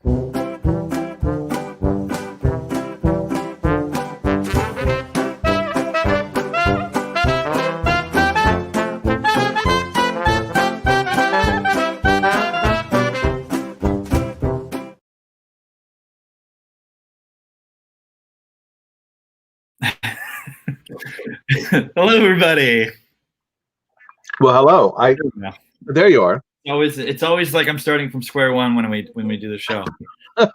Hello, everybody. Well, hello. There you are. It's always like I'm starting from square one when we do the show. Well,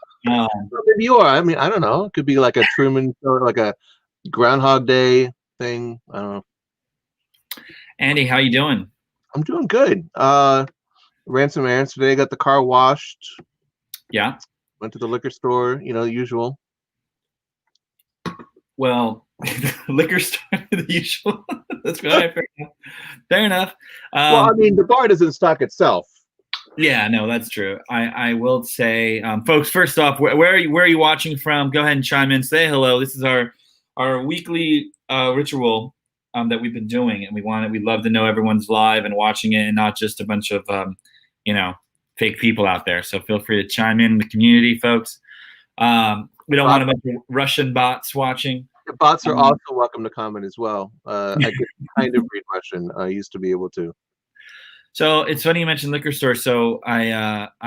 maybe you are. I mean, I don't know. It could be like a Truman Show, like a Groundhog Day thing. I don't know. Andy, how you doing? I'm doing good. Ran some errands today. Got the car washed. Yeah. Went to the liquor store. You know, the usual. Well, liquor store, the usual. That's right. Fair enough. Well, I mean, the bar doesn't stock itself. Yeah, no, that's true. I will say, folks. First off, where are you watching from? Go ahead and chime in. Say hello. This is our weekly ritual that we've been doing, and we'd love to know everyone's live and watching it, and not just a bunch of fake people out there. So feel free to chime in the community, folks. We don't want a bunch of Russian bots watching. The bots are also welcome to comment as well. I can kind of read Russian. I used to be able to. So it's funny you mentioned liquor store. So I've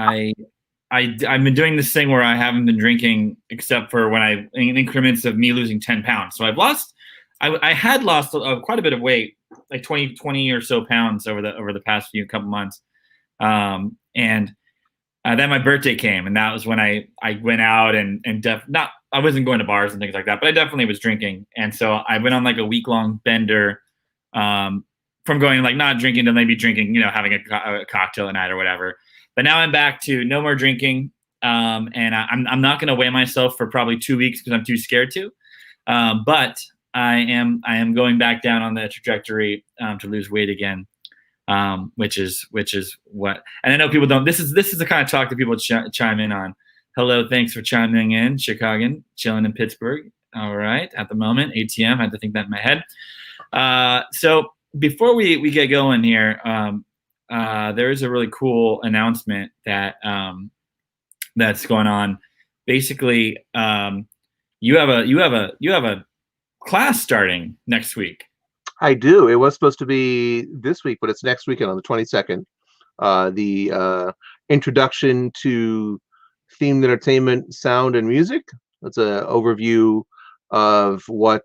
been doing this thing where I haven't been drinking except for when in increments of me losing 10 pounds. So I had lost quite a bit of weight, like 20 or so pounds over the past couple months. And then my birthday came, and that was when I went out and I wasn't going to bars and things like that, but I definitely was drinking. And so I went on like a week-long bender from going like not drinking to maybe drinking, having a cocktail at night or whatever. But now I'm back to no more drinking, and I'm not going to weigh myself for probably 2 weeks because I'm too scared to. But I am going back down on the trajectory to lose weight again. Which is what, and I know people don't. This is the kind of talk that people chime in on. Hello, thanks for chiming in, Chicago, chilling in Pittsburgh. All right, at the moment, ATM. I had to think that in my head. So before we get going here, there is a really cool announcement that that's going on. Basically, you have a class starting next week. I do. It was supposed to be this week, but it's next weekend on the 22nd. The introduction to themed entertainment, sound, and music. That's an overview of what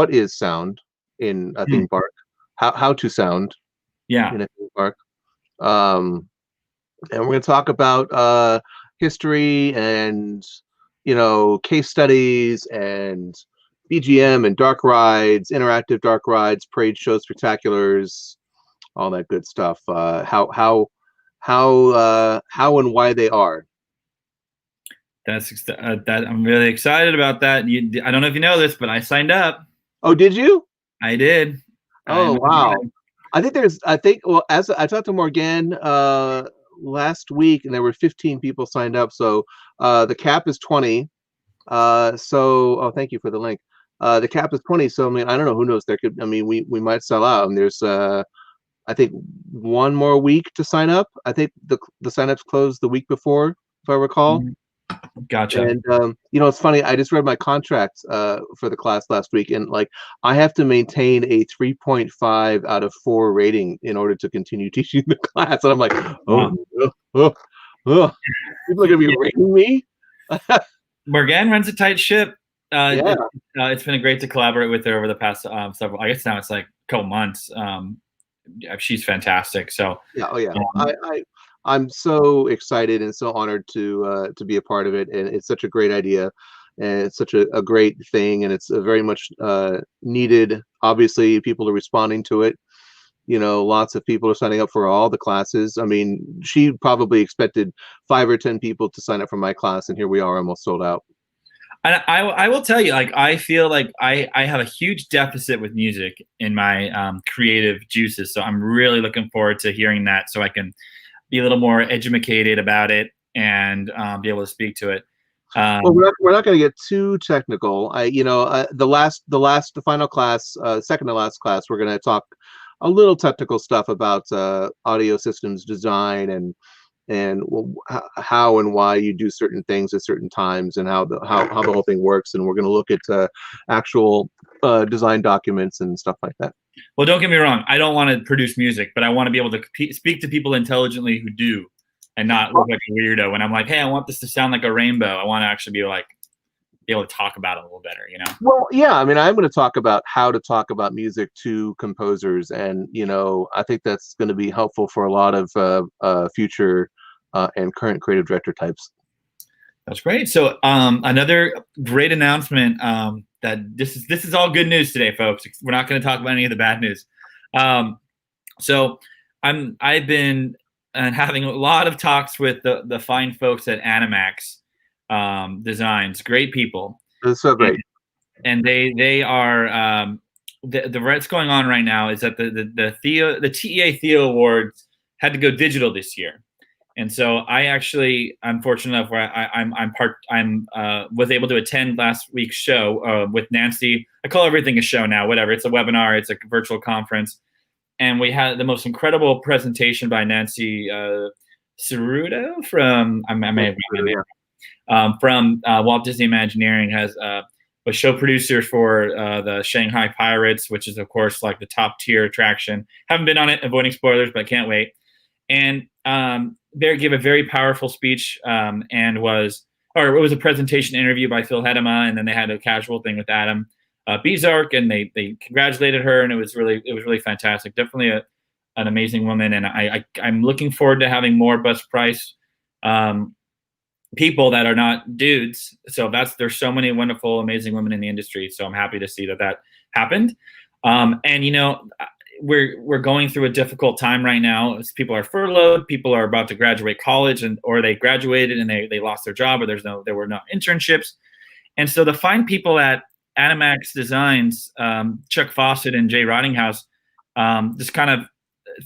is sound in a theme park, how to sound in a theme park. And we're going to talk about history and case studies and BGM and dark rides, interactive dark rides, parade shows, spectaculars, all that good stuff. How and why they are. That I'm really excited about that. I don't know if you know this, but I signed up. Oh, did you? I did. Oh, wow. I think well, as I talked to Morgan last week, and there were 15 people signed up. So the cap is 20. Thank you for the link. The cap is 20, so I mean, I don't know, who knows? We might sell out, and there's I think one more week to sign up. I think the signups closed the week before, if I recall. Gotcha. And it's funny, I just read my contract for the class last week, and like I have to maintain a 3.5 out of 4 rating in order to continue teaching the class. And I'm like, people are gonna be rating me. Morgan runs a tight ship. It's been great to collaborate with her over the past several. I guess now it's like a couple months. She's fantastic. So I'm so excited and so honored to be a part of it, and it's such a great idea, and it's such a great thing, and it's very much needed. Obviously, people are responding to it. Lots of people are signing up for all the classes. I mean, she probably expected 5 or 10 people to sign up for my class, and here we are, almost sold out. And I will tell you, like, I feel like I have a huge deficit with music in my creative juices. So I'm really looking forward to hearing that, so I can be a little more educated about it and be able to speak to it. Well, we're not going to get too technical. The final class, second to last class, we're going to talk a little technical stuff about audio systems design and and how and why you do certain things at certain times, and how the whole thing works. And we're going to look at actual design documents and stuff like that. Well, don't get me wrong. I don't want to produce music, but I want to be able to speak to people intelligently who do, and not look like a weirdo. When I'm like, hey, I want this to sound like a rainbow. I want to actually be able to talk about it a little better, you know? Well, yeah, I mean, I'm going to talk about how to talk about music to composers, and I think that's going to be helpful for a lot of future and current creative director types. That's great. So another great announcement, that this is all good news today, folks. We're not going to talk about any of the bad news. So I've been having a lot of talks with the fine folks at Animax Designs. Great people. That's so great. And they are what's going on right now is that the TEA Theo Awards had to go digital this year. And so I'm fortunate enough where I was able to attend last week's show with Nancy. I call everything a show now, whatever. It's a webinar, it's a virtual conference. And we had the most incredible presentation by Nancy Ceruto from, I may have gotten the name, from Walt Disney Imagineering, was show producer for the Shanghai Pirates, which is, of course, like the top tier attraction. Haven't been on it, avoiding spoilers, but I can't wait. And they gave a very powerful speech, and it was a presentation interview by Phil Hedema, and then they had a casual thing with Adam Bezark, and they congratulated her, and it was really fantastic. Definitely an amazing woman, and I'm looking forward to having more bus price people that are not dudes. So there's so many wonderful, amazing women in the industry. So I'm happy to see that happened. And we're going through a difficult time right now. People are furloughed. People are about to graduate college, or they graduated and they lost their job, or there were no internships. And so the fine people at Animax Designs, Chuck Fawcett and Jay Rottinghouse, just kind of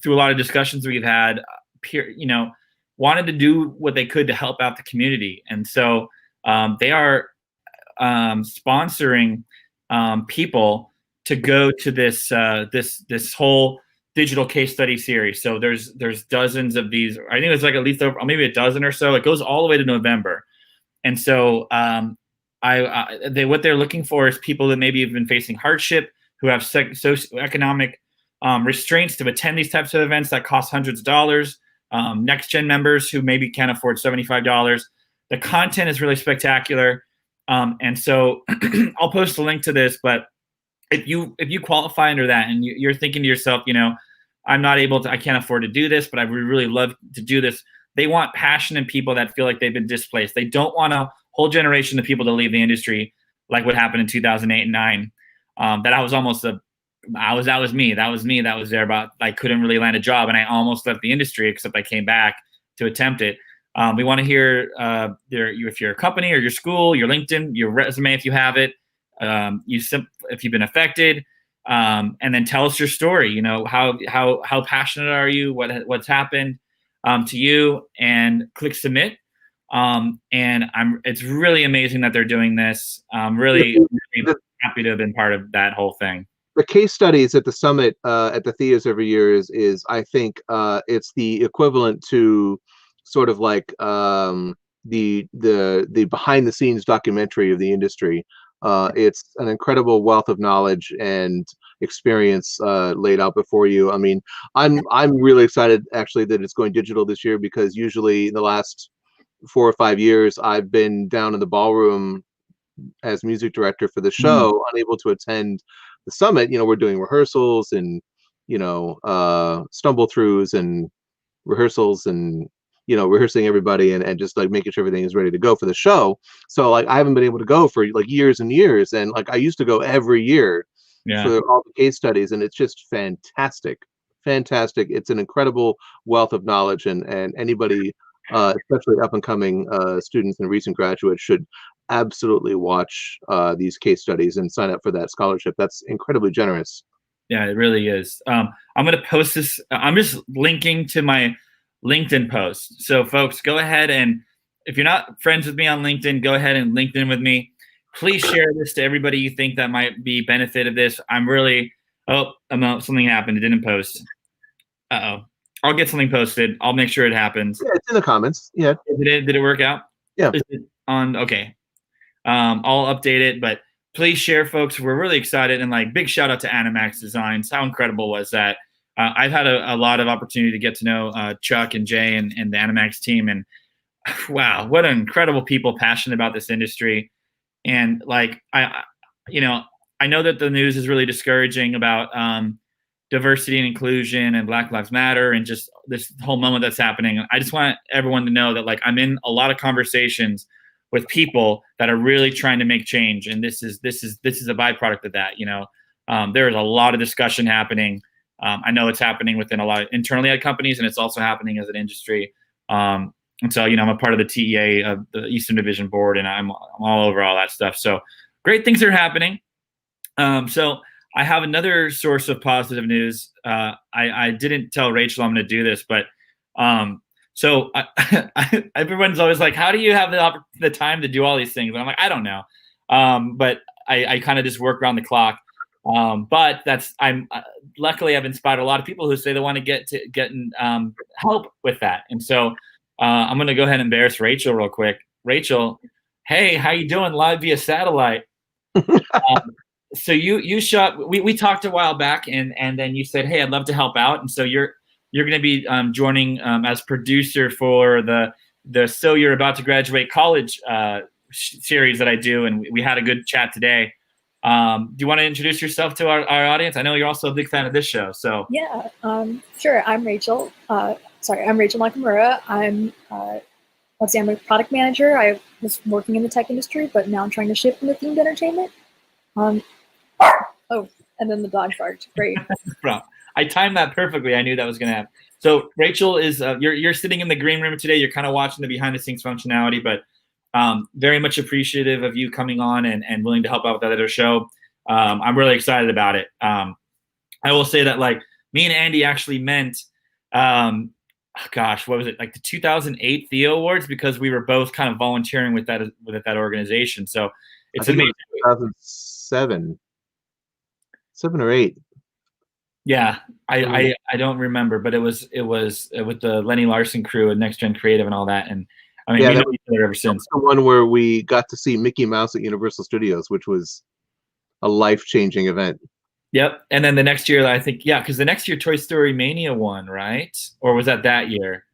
through a lot of discussions we've had, wanted to do what they could to help out the community. And so they are sponsoring people to go to this whole digital case study series. So there's dozens of these. I think it's like at least maybe a dozen or so. It goes all the way to November. And so what they're looking for is people that maybe have been facing hardship, who have socioeconomic restraints to attend these types of events that cost hundreds of dollars. Next gen members who maybe can't afford $75. The content is really spectacular. And so I'll post a link to this, but if you qualify under that and you're thinking to yourself, I can't afford to do this, but I would really love to do this. They want passionate people that feel like they've been displaced. They don't want a whole generation of people to leave the industry like what happened in 2008 and 9. That was me. That was there about, I couldn't really land a job, and I almost left the industry, except I came back to attempt it. We want to hear if you're a company or your school, your LinkedIn, your resume, if you have it, if you've been affected, and then tell us your story. How passionate are you? What's happened to you? And click submit. It's really amazing that they're doing this. Really happy to have been part of that whole thing. The case studies at the summit at the theaters every year is I think it's the equivalent to sort of like the behind the scenes documentary of the industry. It's an incredible wealth of knowledge and experience laid out before you. I mean, I'm really excited actually that it's going digital this year, because usually in the last 4 or 5 years I've been down in the ballroom as music director for the show, unable to attend the summit. We're doing rehearsals and stumble throughs and rehearsals, and rehearsing everybody and just like making sure everything is ready to go for the show. So like I haven't been able to go for like years and years, and like I used to go every year for all the case studies, and it's just fantastic. It's an incredible wealth of knowledge, and anybody especially up and coming students and recent graduates should absolutely watch these case studies and sign up for that scholarship. That's incredibly generous. Yeah, it really is. I'm going to post this. I'm just linking to my LinkedIn post. So folks, go ahead, and if you're not friends with me on LinkedIn, go ahead and LinkedIn with me. Please share this to everybody you think that might be benefit of this. Something happened. It didn't post. Uh-oh. I'll get something posted. I'll make sure it happens. Yeah, it's in the comments. Yeah. Did it work out? Yeah. Is it on? Okay. I'll update it, but please share, folks. We're really excited, and like big shout out to Animax Designs. How incredible was that? I've had a lot of opportunity to get to know Chuck and Jay and the Animax team, and wow, what incredible people passionate about this industry. And like you know, I know that the news is really discouraging about diversity and inclusion and Black Lives Matter and just this whole moment that's happening. I just want everyone to know that like I'm in a lot of conversations with people that are really trying to make change, and this is a byproduct of that. There is a lot of discussion happening. I know it's happening within a lot of internally at companies, and it's also happening as an industry. And so, I'm a part of the TEA of the Eastern Division Board, and I'm all over all that stuff. So great things are happening. So I have another source of positive news. I didn't tell Rachel I'm going to do this, but so everyone's always like, how do you have the time to do all these things? And I'm like, I don't know. But I kind of just work around the clock. But luckily I've inspired a lot of people who say they want to get help with that. And so I'm going to go ahead and embarrass Rachel real quick. Rachel, hey, how you doing? Live via satellite. So you shot. We talked a while back, and then you said, hey, I'd love to help out. And so you're going to be joining as producer for the So You're About to Graduate College series that I do, and we had a good chat today. Do you want to introduce yourself to our audience? I know you're also a big fan of this show. So yeah, sure. I'm Rachel. I'm Rachel Nakamura. I'm I'm a product manager. I was working in the tech industry, but now I'm trying to shift into themed entertainment. Oh, and then the dog barked. Great. I timed that perfectly. I knew that was going to happen. So Rachel is you're sitting in the green room today. You're kind of watching the behind the scenes functionality, but very much appreciative of you coming on and willing to help out with that other show. I'm really excited about it. I will say that like me and Andy actually meant, what was it, like the 2008 Theo Awards, because we were both kind of volunteering with that organization. So it's amazing. 2007 or 8. Yeah, I don't remember, but it was with the Lenny Larson crew and Next Gen Creative and all that. And I mean, we know each other ever since. The one where we got to see Mickey Mouse at Universal Studios, which was a life-changing event. Yep. And then the next year, I think, because the next year Toy Story Mania won, right? Or was that year?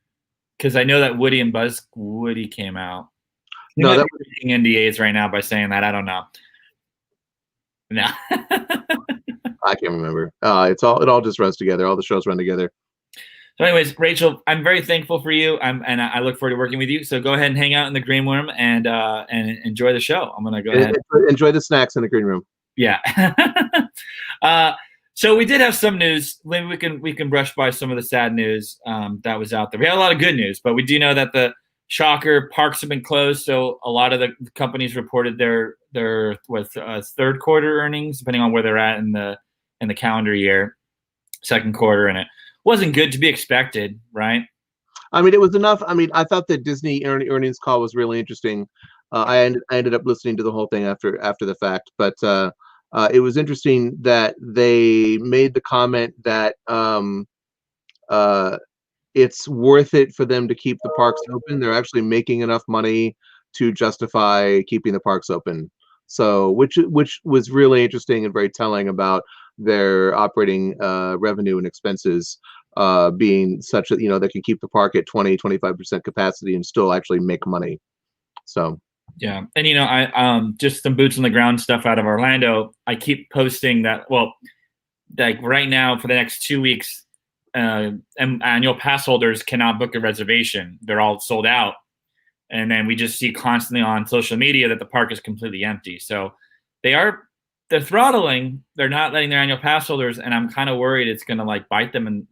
Because I know that Woody and Buzz Woody came out. No, that was breaking NDAs right now by saying that. I don't know. No. I can't remember. It all just runs together. All the shows run together. So anyways, Rachel, I'm very thankful for you. And I look forward to working with you. So go ahead and hang out in the green room and enjoy the show. I'm going to go ahead. Enjoy the snacks in the green room. Yeah. So we did have some news. Maybe we can brush by some of the sad news that was out there. We had a lot of good news, but we do know that the shocker parks have been closed. So a lot of the companies reported their third quarter earnings, depending on where they're at in the calendar year, second quarter, and it wasn't good to be expected, right? I mean, it was enough. I mean, I thought the Disney earnings call was really interesting. I ended up listening to the whole thing after the fact, but it was interesting that they made the comment that it's worth it for them to keep the parks open. They're actually making enough money to justify keeping the parks open. So, which was really interesting and very telling about their operating revenue and expenses being such that they can keep the park at 20-25% capacity and still actually make money. So. Yeah. And, I just some boots on the ground stuff out of Orlando. I keep posting that, like right now for the next 2 weeks, annual pass holders cannot book a reservation. They're all sold out. And then we just see constantly on social media that the park is completely empty. So they're throttling. They're not letting their annual pass holders. And I'm kind of worried it's going to like bite them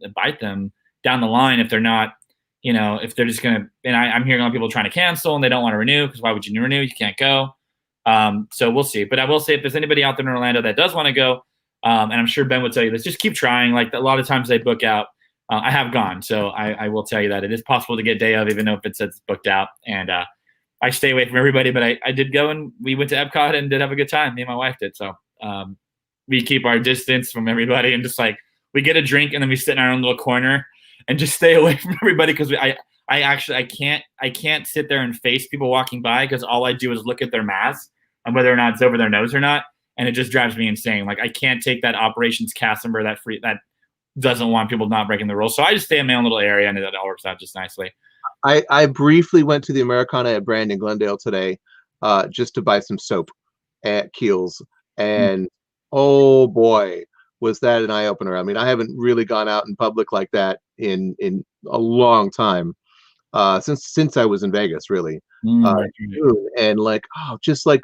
down the line if they're not, if they're just going to, and I'm hearing a lot of people trying to cancel and they don't want to renew, because why would you renew? You can't go. So we'll see. But I will say, if there's anybody out there in Orlando that does want to go, and I'm sure Ben would tell you this, just keep trying. Like a lot of times they book out. I have gone. So I will tell you that it is possible to get day of, even though if it says it's booked out. And I stay away from everybody, but I did go, and we went to Epcot and did have a good time. Me and my wife did. So we keep our distance from everybody, and just like we get a drink and then we sit in our own little corner and just stay away from everybody because I can't sit there and face people walking by because all I do is look at their mask and whether or not it's over their nose or not, and it just drives me insane. Like I can't take that operations cast member that doesn't want people not breaking the rules, so I just stay in my own little area, and that all works out just nicely. I briefly went to the Americana at Brand in Glendale today, just to buy some soap at Keels, and oh boy, was that an eye opener. I mean, I haven't really gone out in public like that in a long time, since I was in Vegas, really. And like, oh, just like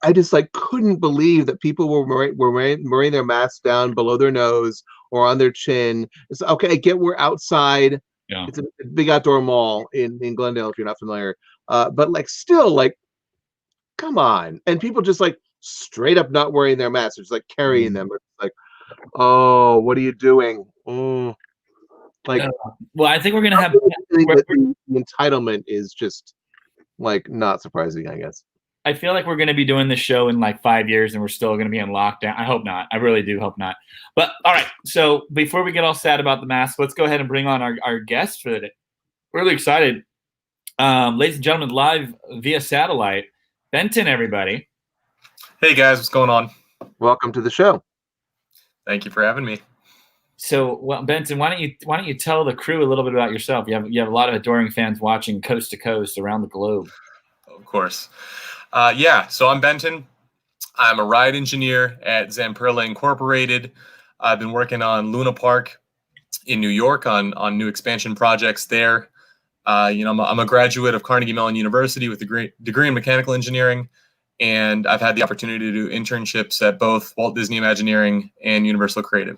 I just like couldn't believe that people were wearing their masks down below their nose or on their chin. It's okay. I get we're outside. Yeah. It's a big outdoor mall in Glendale, if you're not familiar. But like, still, like, come on. And people just like straight up not wearing their masks, just like carrying them. It's like, oh, what are you doing? Like, well, I think we're gonna have the entitlement is just like not surprising, I guess. I feel like we're going to be doing this show in like 5 years and we're still going to be in lockdown. I hope not. I really do hope not. But all right. So before we get all sad about the mask, let's go ahead and bring on our guests for the day. We're really excited. Ladies and gentlemen, live via satellite, Benton, everybody. Hey guys, what's going on? Welcome to the show. Thank you for having me. So, well, Benton, why don't you tell the crew a little bit about yourself? You have a lot of adoring fans watching coast to coast around the globe. Of course. So I'm Benton. I'm a ride engineer at Zamperla Incorporated. I've been working on Luna Park in New York on new expansion projects there. I'm a graduate of Carnegie Mellon University with a degree in mechanical engineering, and I've had the opportunity to do internships at both Walt Disney Imagineering and Universal Creative.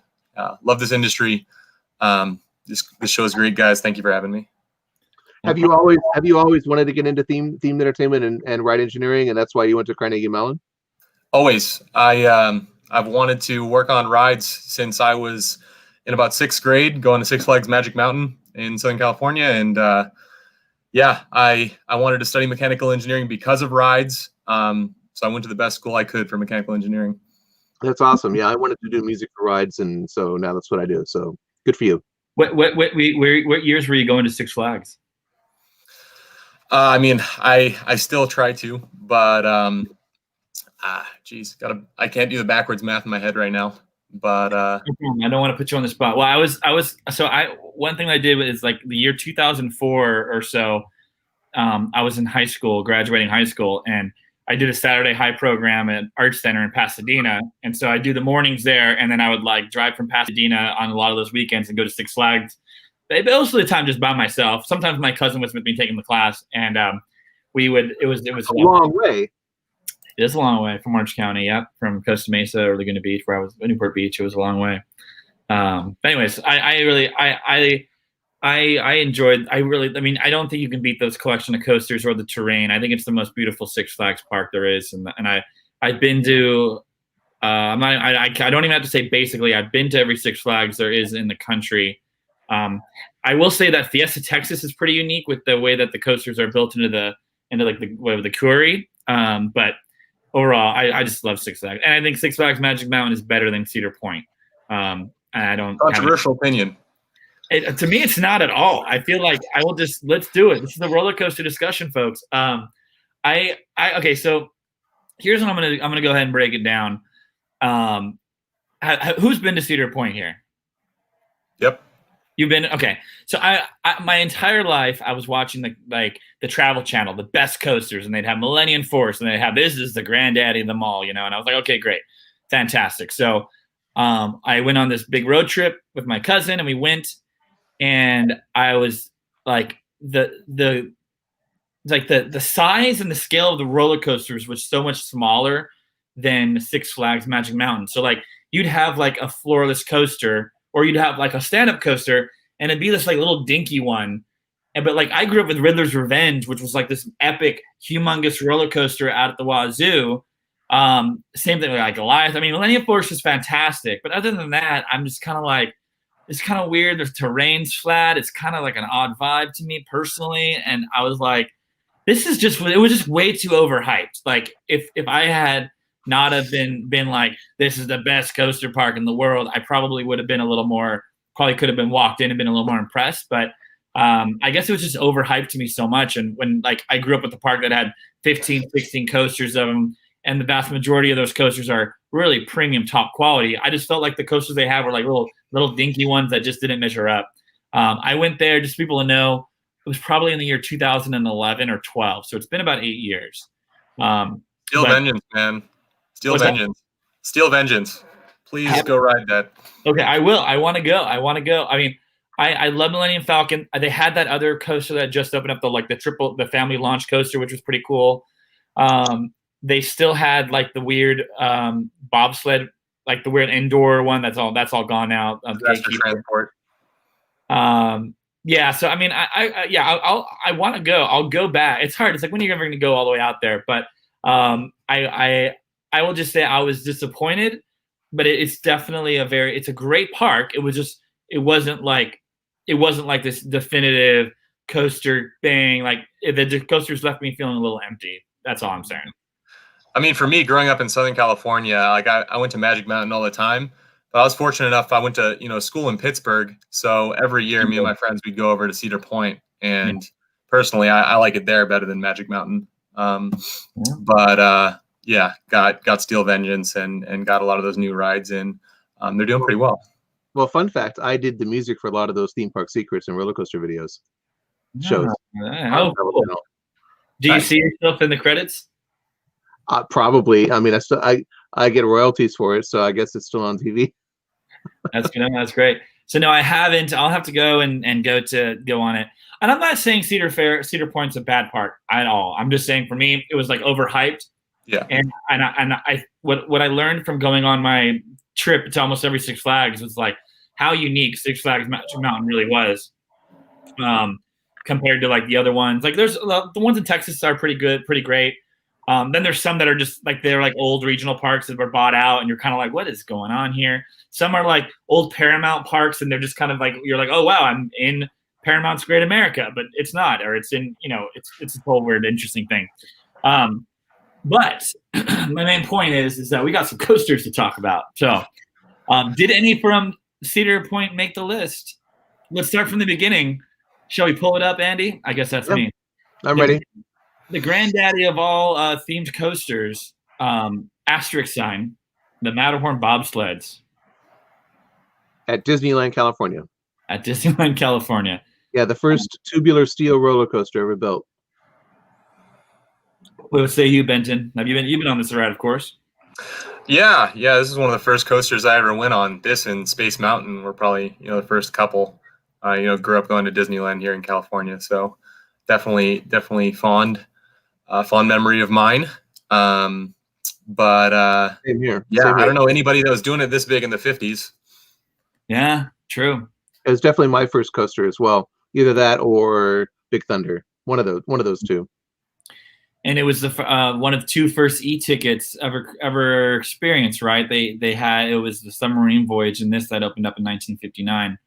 Love this industry. This show is great, guys. Thank you for having me. Have you always wanted to get into themed entertainment and ride engineering, and that's why you went to Carnegie Mellon? Always. I've wanted to work on rides since I was in about 6th grade, going to Six Flags Magic Mountain in Southern California, and I wanted to study mechanical engineering because of rides. So I went to the best school I could for mechanical engineering. That's awesome. Yeah, I wanted to do music for rides, and so now that's what I do. So good for you. What years were you going to Six Flags? I still try to, but I can't do the backwards math in my head right now. But I don't want to put you on the spot. Well, one thing I did was like the year 2004 or so. I was in high school, graduating high school, and I did a Saturday high program at Art Center in Pasadena. And so I do the mornings there, and then I would like drive from Pasadena on a lot of those weekends and go to Six Flags. Most of the time just by myself. Sometimes my cousin was with me taking the class, and it was a long way. It is a long way from Orange County, from Costa Mesa or Laguna Beach, where I was, Newport Beach. It was a long way. Anyways, I enjoyed. I don't think you can beat those collection of coasters or the terrain. I think it's the most beautiful Six Flags park there is, and I've been to. I don't even have to say basically. I've been to every Six Flags there is in the country. I will say that Fiesta Texas is pretty unique with the way that the coasters are built into the Curie. But overall, I just love Six Flags, and I think Six Flags Magic Mountain is better than Cedar Point. I don't controversial opinion. To me, it's not at all. I feel like let's do it. This is a roller coaster discussion, folks. Okay, so here's what I'm gonna go ahead and break it down. Who's been to Cedar Point here? Yep. You've been okay. So I my entire life I was watching the Travel Channel, the best coasters, and they'd have Millennium Force, and they'd have this is the granddaddy of them all, and I was like, okay, great, fantastic. So I went on this big road trip with my cousin, and we went, and I was like the size and the scale of the roller coasters was so much smaller than Six Flags Magic Mountain. So like you'd have like a floorless coaster, or you'd have like a stand-up coaster, and it'd be this like little dinky one. But like I grew up with Riddler's Revenge, which was like this epic, humongous roller coaster out at the wazoo. Same thing with like Goliath. I mean, Millennium Force is fantastic, but other than that, I'm just kind of like, it's kind of weird. The terrain's flat. It's kind of like an odd vibe to me personally. And I was like, it was just way too overhyped. Like if I had not have been like, this is the best coaster park in the world, I probably would have been a little more probably could have been walked in and been a little more impressed, but I guess it was just overhyped to me so much. And when like I grew up with the park that had 15, 16 coasters of them, and the vast majority of those coasters are really premium top quality, I just felt like the coasters they had were like little dinky ones that just didn't measure up. I went there, just people to know, it was probably in the year 2011 or 12. So it's been about 8 years. Steel Vengeance, man. Steel Vengeance. Steel Vengeance. Please go ride that. Okay, I will. I want to go. I mean, I love Millennium Falcon. They had that other coaster that just opened up, the family launch coaster, which was pretty cool. They still had like the weird bobsled, like the weird indoor one. That's all gone now. Transport. Yeah. So I mean, I want to go. I'll go back. It's hard. It's like when you're ever going to go all the way out there. But I will just say I was disappointed. But it's definitely it's a great park. It wasn't like this definitive coaster thing. Like the coasters left me feeling a little empty. That's all I'm saying. I mean, for me, growing up in Southern California, like I went to Magic Mountain all the time. But I was fortunate enough. I went to school in Pittsburgh, so every year, me and my friends we'd go over to Cedar Point, and personally, I like it there better than Magic Mountain. But got Steel Vengeance and got a lot of those new rides in. They're doing pretty well. Well, fun fact, I did the music for a lot of those theme park secrets and roller coaster videos. Shows. Oh, cool. Do you see yourself in the credits? Probably. I mean, I get royalties for it, so I guess it's still on TV. That's good. That's great. So no, I haven't. I'll have to go and go on it. And I'm not saying Cedar Point's a bad park at all. I'm just saying for me, it was like overhyped. Yeah. And what I learned from going on my trip to almost every Six Flags was like how unique Six Flags Magic Mountain really was, compared to like the other ones. Like there's the ones in Texas are pretty good, pretty great. Then there's some that are just like they're like old regional parks that were bought out, and you're kind of like, what is going on here? Some are like old Paramount parks, and they're just kind of like you're like, oh wow, I'm in Paramount's Great America, but it's not, or it's in it's a whole weird, interesting thing. But my main point is that we got some coasters to talk about. So, did any from Cedar Point make the list? Let's start from the beginning. Shall we pull it up, Andy? I guess that's me. I'm ready. The granddaddy of all themed coasters, asterisk sign, the Matterhorn bobsleds. At Disneyland, California. At Disneyland, California. Yeah, the first tubular steel roller coaster ever built. What say you, Benton? You've been on this ride, of course. Yeah. This is one of the first coasters I ever went on. This and Space Mountain were probably the first couple. Grew up going to Disneyland here in California, so definitely fond memory of mine. But Same here. Yeah, Same here. I don't know anybody that was doing it this big in the 50s. Yeah, true. It was definitely my first coaster as well. Either that or Big Thunder. One of those two. And it was the one of the two first e-tickets ever experienced, right? It was the Submarine Voyage, and that opened up in 1959,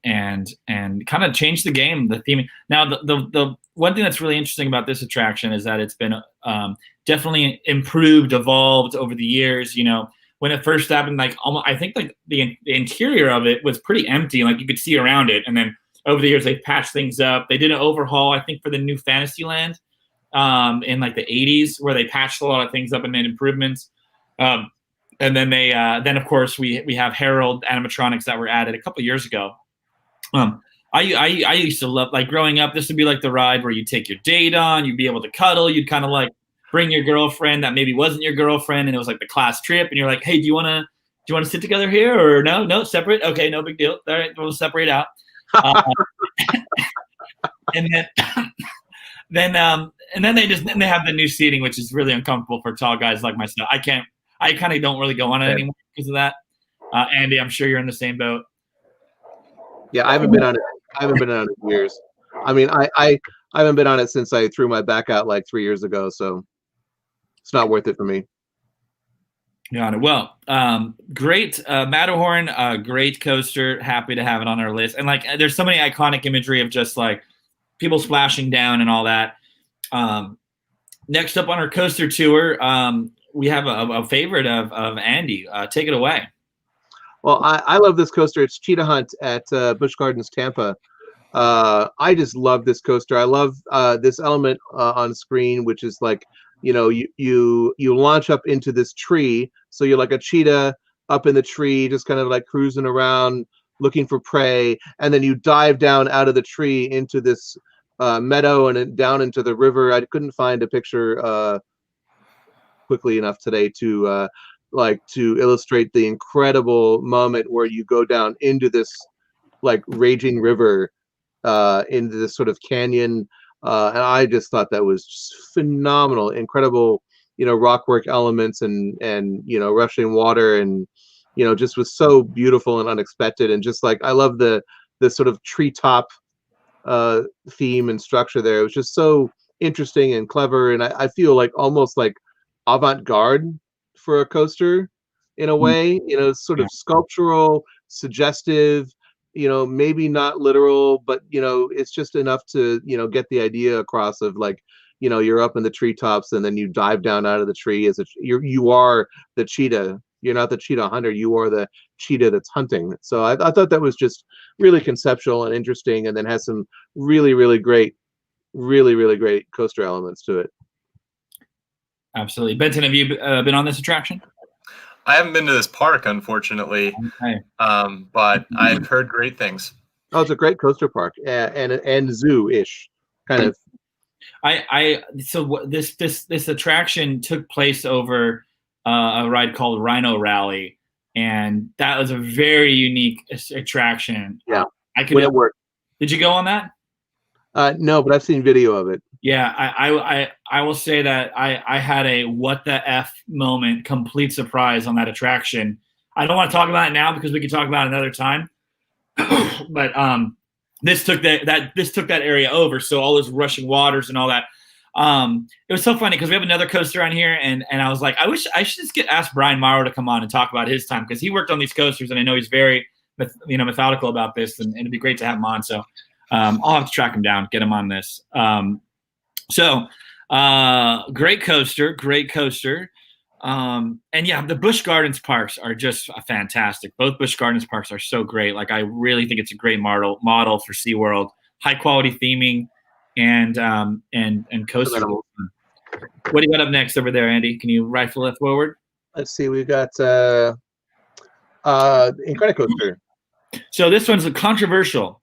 and kind of changed the game, the theming. Now, the one thing that's really interesting about this attraction is that it's been definitely improved, evolved over the years. When it first happened, like I think like the interior of it was pretty empty, like you could see around it, and then over the years they patched things up. They did an overhaul, I think, for the new Fantasyland. In like the 80s, where they patched a lot of things up and made improvements. And then then of course we have Herald animatronics that were added a couple years ago. I used to love, like growing up, this would be like the ride where you take your date on, you'd be able to cuddle, you'd kind of like bring your girlfriend that maybe wasn't your girlfriend, and it was like the class trip, and you're like, hey, do you want to sit together here, or no, separate? Okay, no big deal. All right, we'll separate out. And then they have the new seating, which is really uncomfortable for tall guys like myself. I kind of don't really go on it anymore because of that. Andy, I'm sure you're in the same boat. Yeah, I haven't been on it in years. I mean, I haven't been on it since I threw my back out like 3 years ago, so it's not worth it for me. Got it. Well, great Matterhorn, great coaster. Happy to have it on our list. And like, there's so many iconic imagery of just like people splashing down and all that. Next up on our coaster tour, we have a favorite of Andy. Take it away. Well, I love this coaster. It's Cheetah Hunt at Busch Gardens, Tampa. I just love this coaster. I love this element on screen, which is like, you launch up into this tree, so you're like a cheetah up in the tree, just kind of like cruising around looking for prey, and then you dive down out of the tree into this meadow and then down into the river. I couldn't find a picture quickly enough today to illustrate the incredible moment where you go down into this like raging river into this sort of canyon, and I just thought that was just phenomenal, incredible, rockwork elements and rushing water, and just was so beautiful and unexpected, and just like I love the sort of treetop theme and structure there. It was just so interesting and clever, and I feel like almost like avant-garde for a coaster in a way, sort of sculptural, suggestive, maybe not literal, but it's just enough to get the idea across of like, you're up in the treetops and then you dive down out of the tree as you are the cheetah. You're not the cheetah hunter, you are the cheetah that's hunting. So I thought that was just really conceptual and interesting, and then has some really, really great coaster elements to it. Absolutely. Benton, have you been on this attraction? I haven't been to this park, unfortunately, Okay. but I've heard great things. Oh, it's a great coaster park and zoo-ish kind of. This attraction took place over a ride called Rhino Rally, and that was a very unique attraction. Yeah, When it worked. Did you go on that? No, but I've seen video of it. Yeah, I will say that I had a what the F moment, complete surprise on that attraction. I don't want to talk about it now because we can talk about it another time. But this took that area over, so all those rushing waters and all that. It was so funny because we have another coaster on here, and I was like, I should just ask Brian Morrow to come on and talk about his time, because he worked on these coasters, and I know he's very methodical about this, and it'd be great to have him on. So I'll have to track him down, get him on this. Great coaster. And yeah, the Busch Gardens parks are just fantastic. Both Busch Gardens parks are so great. Like, I really think it's a great model for SeaWorld. High quality theming and coaster. What do you got up next over there, Andy? Can you rifle it forward? Let's see. We've got Incredicoaster. So this one's controversial.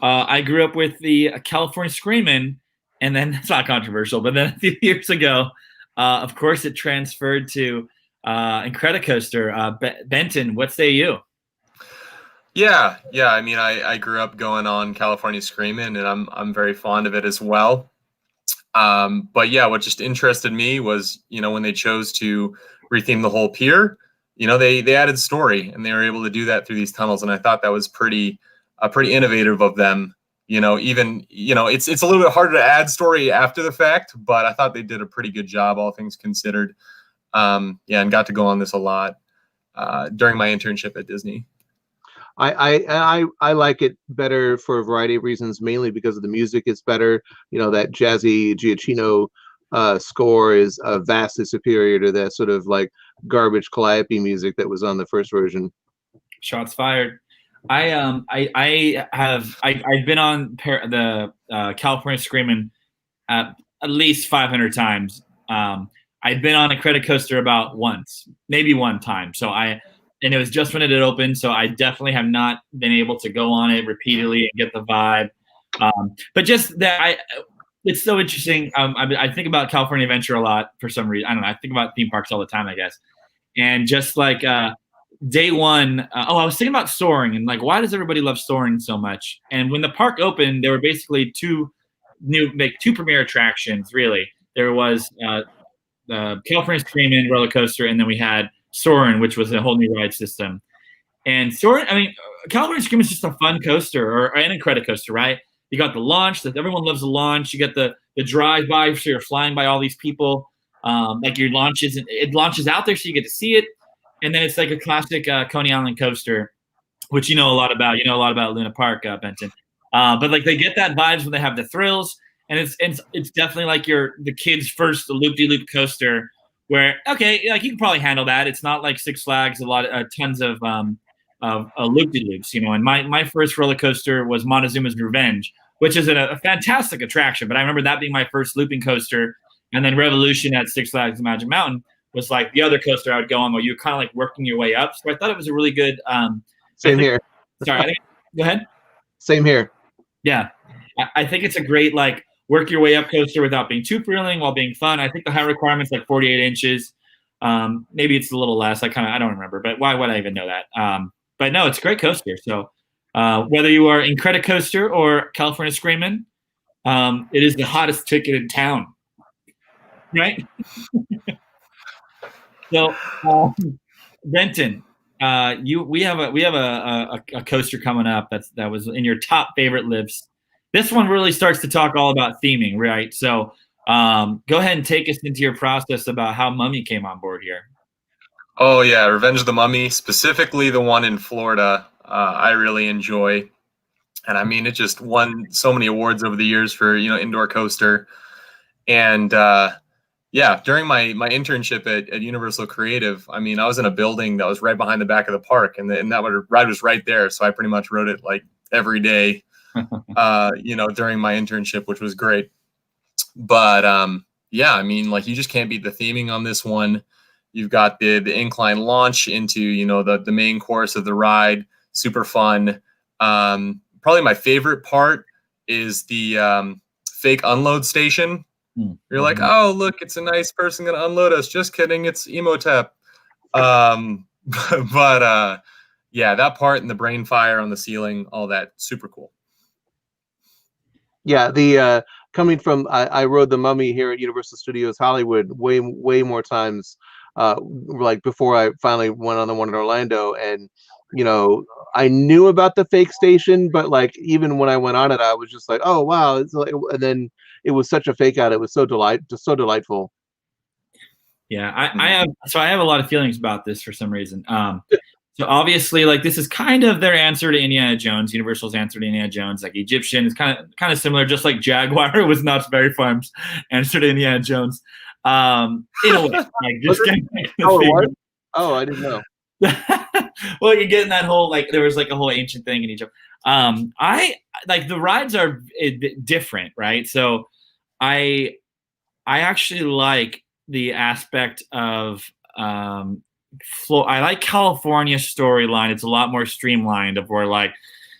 I grew up with the California Screamin', and then it's not controversial, but then a few years ago, of course, it transferred to Incredicoaster. Benton, what say you? Yeah. I mean, I grew up going on California Screamin', and I'm very fond of it as well. But yeah, what just interested me was, when they chose to retheme the whole pier, they added story, and they were able to do that through these tunnels, and I thought that was pretty innovative of them. It's a little bit harder to add story after the fact, but I thought they did a pretty good job, all things considered. And got to go on this a lot during my internship at Disney. I like it better for a variety of reasons, mainly because of the music is better. That jazzy Giacchino score is vastly superior to that sort of like garbage calliope music that was on the first version. Shots fired. I've been on the California Screamin' at least 500 times. I've been on a Incredicoaster about once, maybe one time. And it was just when it had opened, so I definitely have not been able to go on it repeatedly and get the vibe. But just that, it's so interesting. I think about California Adventure a lot for some reason. I don't know. I think about theme parks all the time, I guess. And just like day one, I was thinking about Soaring, and like, why does everybody love Soaring so much? And when the park opened, there were basically two premier attractions, really. There was the California Screamin' roller coaster, and then we had Soarin', which was a whole new ride system. And Soarin', California Screamin' is just a fun coaster, or an Incredicoaster, right? You got the launch, that everyone loves the launch. You get the drive-by, so you're flying by all these people. It launches out there, so you get to see it. And then it's like a classic Coney Island coaster, which you know a lot about. You know a lot about Luna Park, Benton. But like, they get that vibes when they have the thrills, and it's definitely like the kids' first loop-de-loop coaster, where, okay, like, you can probably handle that. It's not like Six Flags, tons of loop-de-loops, and my first roller coaster was Montezuma's Revenge, which is a fantastic attraction. But I remember that being my first looping coaster, and then Revolution at Six Flags Magic Mountain was like the other coaster I would go on where you're kind of like working your way up. So I thought it was a really good. Same here. Sorry, go ahead. Same here. Yeah, I think it's a great like work your way up coaster without being too thrilling while being fun. I think the high requirement's like 48 inches. Maybe it's a little less. I don't remember, but why would I even know that? But no, it's a great coaster. So whether you are Incredicoaster or California Screamin', it is the hottest ticket in town, right? So Benton, we have a coaster coming up that was in your top favorite lists. This one really starts to talk all about theming, right? So go ahead and take us into your process about how Mummy came on board here. Oh yeah, Revenge of the Mummy, specifically the one in Florida, I really enjoy, and I mean it just won so many awards over the years for indoor coaster, and yeah, during my internship at Universal Creative, I mean I was in a building that was right behind the back of the park, and that ride was right there, so I pretty much rode it like every day. During my internship, which was great. But yeah, I mean, like you just can't beat the theming on this one. You've got the incline launch into the main course of the ride, super fun. Probably my favorite part is the fake unload station. You're like, oh look, it's a nice person gonna unload us. Just kidding, it's Emotep. But yeah, that part and the brain fire on the ceiling, all that, super cool. Yeah, the coming from I rode the Mummy here at Universal Studios Hollywood way more times, like before I finally went on the one in Orlando, and I knew about the fake station, but like even when I went on it, I was just like, oh wow, it's like, and then it was such a fake out. It was so delightful. Yeah, I have a lot of feelings about this for some reason. So obviously, like this is kind of their answer to Indiana Jones, Universal's answer to Indiana Jones. Like Egyptian is kind of similar, just like Jaguar was Knott's Berry Farm's answer to Indiana Jones. In a way, like just oh, I didn't know. Well, you're getting that whole like there was like a whole ancient thing in Egypt. I like the rides are different, right? So I actually like the aspect of I like California's storyline. It's a lot more streamlined of where like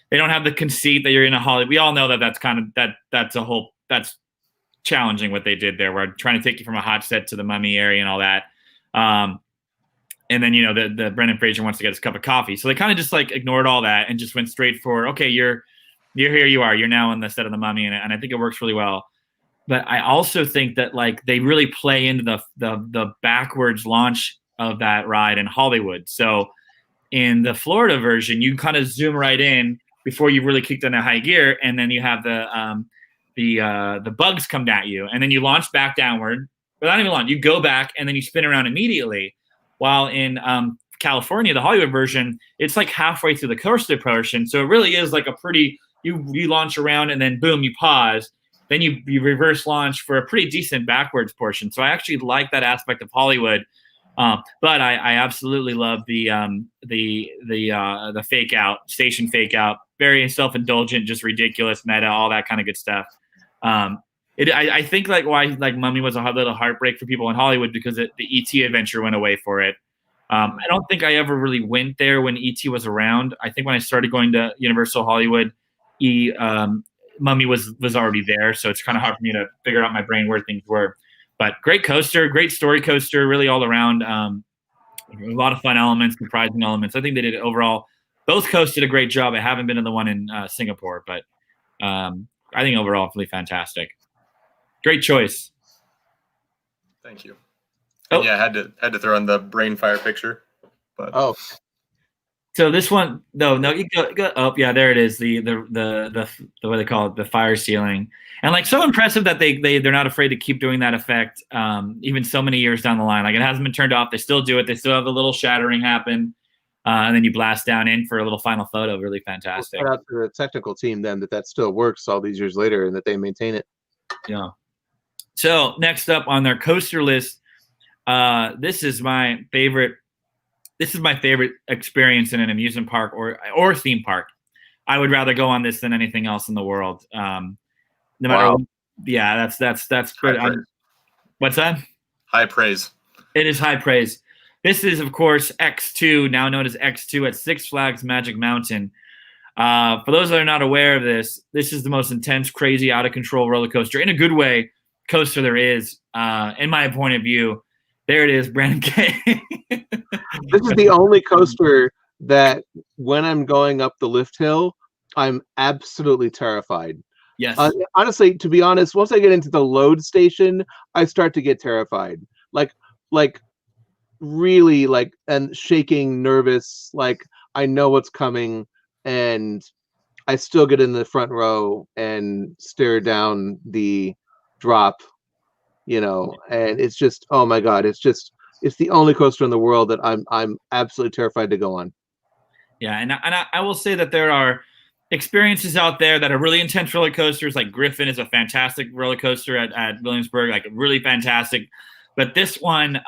they don't have the conceit that you're in a Hollywood. We all know that's challenging what they did there. We're trying to take you from a hot set to the Mummy area and all that. And then, the Brendan Fraser wants to get his cup of coffee. So they kind of just like ignored all that and just went straight for, okay, you're here, you are, you're now on the set of the Mummy. And I think it works really well. But I also think that like they really play into the backwards launch of that ride in Hollywood. So in the Florida version, you kind of zoom right in before you really kicked into high gear, and then you have the bugs come at you, and then you launch back downward. But not even launch, you go back and then you spin around immediately. While in California, the Hollywood version, it's like halfway through the coaster portion, so it really is like a pretty you launch around and then boom, you pause. Then you reverse launch for a pretty decent backwards portion. So I actually like that aspect of Hollywood. But I absolutely love the fake out, station fake out, very self-indulgent, just ridiculous, meta, all that kind of good stuff. I think like why like Mummy was a little heartbreak for people in Hollywood because the ET adventure went away for it. I don't think I ever really went there when ET was around. I think when I started going to Universal Hollywood, Mummy was already there, so it's kind of hard for me to figure out my brain where things were. But great coaster, great story coaster, really all around. A lot of fun elements, surprising elements. I think they did overall. Both coasts did a great job. I haven't been to the one in Singapore, but I think overall really fantastic. Great choice. Thank you. Oh. Yeah, had to throw in the brain fire picture. But so this one, no, you go. Oh, yeah, there it is. The what they call it, the fire ceiling, and like so impressive that they're not afraid to keep doing that effect, even so many years down the line. Like it hasn't been turned off. They still do it. They still have the little shattering happen, and then you blast down in for a little final photo. Really fantastic. Shout out to the technical team then that still works all these years later and that they maintain it. Yeah. So next up on their coaster list, this is my favorite. this is my favorite experience in an amusement park or theme park. I would rather go on this than anything else in the world. No matter Wow. what. Yeah, that's good. What's that? High praise. It is high praise. This is, of course, X2, now known as X2 at Six Flags Magic Mountain. For those that are not aware of this, this is the most intense, crazy, out of control roller coaster, in a good way, coaster there is, in my point of view. There it is, Brandon K. This is the only coaster that when I'm going up the lift hill, I'm absolutely terrified. Yes. Honestly, to be honest, once I get into the load station, I start to get terrified. Like really and shaking, nervous, like I know what's coming, and I still get in the front row and stare down the drop, and it's just, oh my God, it's the only coaster in the world that I'm absolutely terrified to go on. Yeah, and I will say that there are experiences out there that are really intense roller coasters. Like Griffin is a fantastic roller coaster at Williamsburg, like really fantastic. But this one,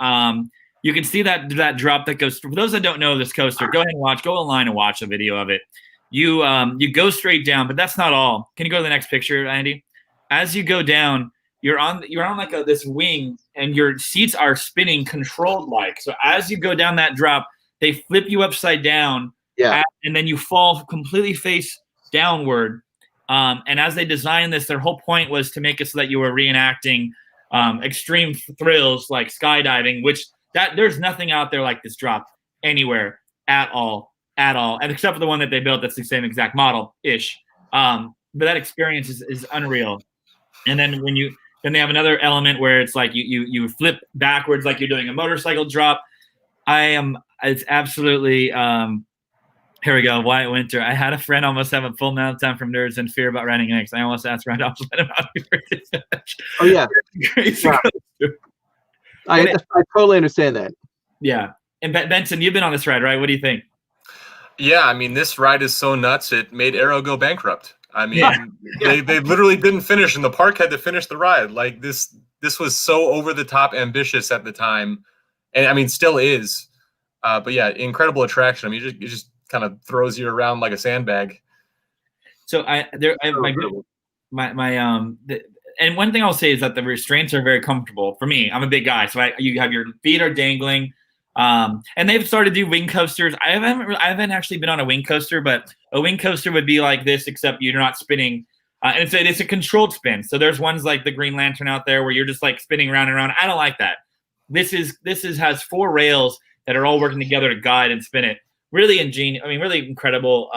you can see that drop that goes. For those that don't know this coaster, go ahead and go online and watch a video of it. You go straight down, but that's not all. Can you go to the next picture, Andy? As you go down, you're on like this wing, and your seats are spinning controlled like. So as you go down that drop, they flip you upside down. Yeah. And then you fall completely face downward. And as they designed this, their whole point was to make it so that you were reenacting extreme thrills like skydiving, which there's nothing out there like this drop anywhere at all. And except for the one that they built, that's the same exact model ish. But that experience is unreal. And then then they have another element where it's like you flip backwards like you're doing a motorcycle drop. It's absolutely here we go. Wyatt Winter. I had a friend almost have a full meltdown from nerves and fear about riding next. I almost asked Randolph to let him out. Oh yeah. Crazy. Yeah. I totally understand that. Yeah. And Benson, you've been on this ride, right? What do you think? Yeah, I mean, this ride is so nuts, it made Arrow go bankrupt. I mean, they literally didn't finish, and the park had to finish the ride. Like, this was so over-the-top ambitious at the time, and, I mean, still is. But, yeah, incredible attraction. I mean, it just kind of throws you around like a sandbag. So, and one thing I'll say is that the restraints are very comfortable. For me, I'm a big guy, so you have your feet are dangling. And they've started to do wing coasters. I haven't actually been on a wing coaster, but a wing coaster would be like this, except you're not spinning. And it's a controlled spin. So there's ones like the Green Lantern out there where you're just like spinning round and round. I don't like that. This has 4 rails that are all working together to guide and spin it. Really ingenious. I mean, really incredible.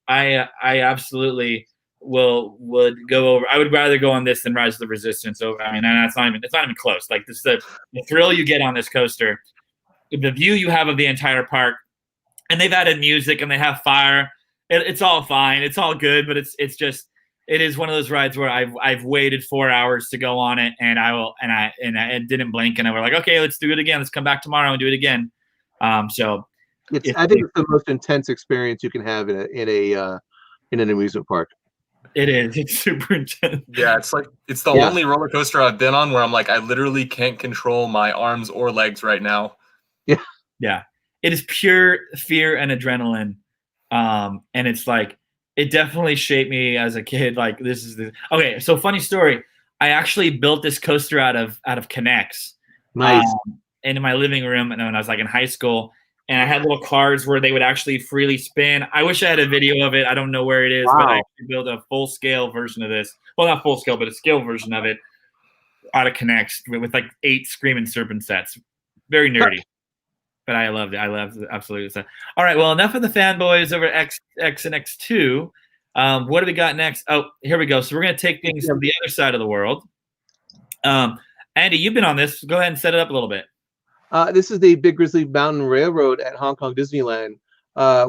I absolutely would go over. I would rather go on this than Rise of the Resistance. So I mean, it's not even close. Like this, the thrill you get on this coaster. The view you have of the entire park, and they've added music and they have fire. It's all fine. It's all good, but it is one of those rides where I've waited 4 hours to go on it, and I didn't blink, and I were like, okay, let's do it again. Let's come back tomorrow and do it again. I think it's the most intense experience you can have in an amusement park. It is. It's super intense. Yeah, it's the only roller coaster I've been on where I'm like, I literally can't control my arms or legs right now. Yeah. It is pure fear and adrenaline. And it's like, it definitely shaped me as a kid. Like okay. So funny story. I actually built this coaster out of Connects. Nice. In my living room. And when I was like in high school, and I had little cars where they would actually freely spin. I wish I had a video of it. I don't know where it is, Wow. but I actually built a full scale version of this. Well, not full scale, but a scale version of it out of Connects with like 8 Screaming Serpent sets. Very nerdy. But I loved it. I loved it. Absolutely. All right. Well, enough of the fanboys over X and X2. What do we got next? Oh, here we go. So we're going to take things to the other side of the world. Andy, you've been on this. Go ahead and set it up a little bit. This is the Big Grizzly Mountain Railroad at Hong Kong Disneyland,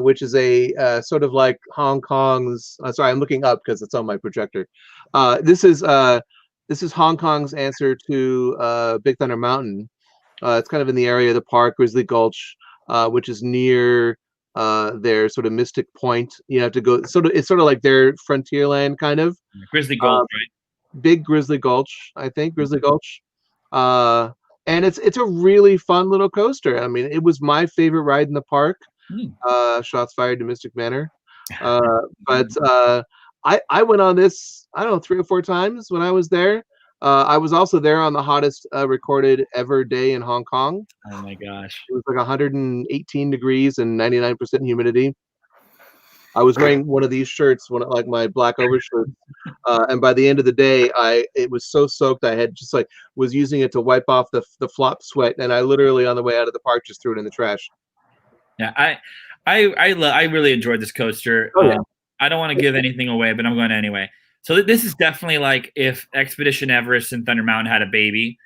which is a sort of like Hong Kong's. Sorry, I'm looking up because it's on my projector. This is Hong Kong's answer to Big Thunder Mountain. It's kind of in the area of the park, Grizzly Gulch, which is near their sort of Mystic Point. You have to go. It's sort of like their Frontierland kind of. Grizzly Gulch, right? Big Grizzly Gulch, I think. Grizzly Gulch. and it's a really fun little coaster. I mean, it was my favorite ride in the park. Shots fired to Mystic Manor. But I went on this, I don't know, 3 or 4 times when I was there. I was also there on the hottest recorded ever day in Hong Kong. Oh my gosh. It was like 118 degrees and 99% humidity. I was wearing one of these shirts, like my black overshirt, and by the end of the day, it was so soaked I had just was using it to wipe off the flop sweat, and I literally on the way out of the park just threw it in the trash. Yeah, I really enjoyed this coaster. Oh, yeah. I don't want to give anything away, but I'm going anyway. So this is definitely like if Expedition Everest and Thunder Mountain had a baby.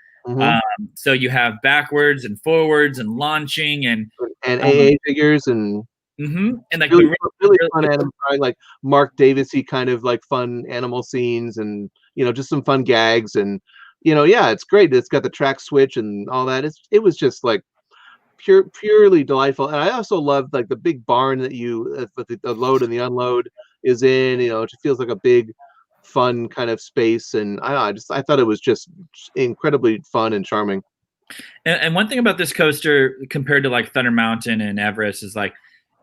So you have backwards and forwards and launching and AA figures and like really fun animal, like Mark Davis-y kind of like fun animal scenes, and just some fun gags, and yeah, it's great. It's got the track switch and all that. It was just like purely delightful. And I also loved like the big barn that the load and the unload is in. It just feels like a big fun kind of space, and I thought it was just incredibly fun and charming. And one thing about this coaster compared to like Thunder Mountain and Everest is like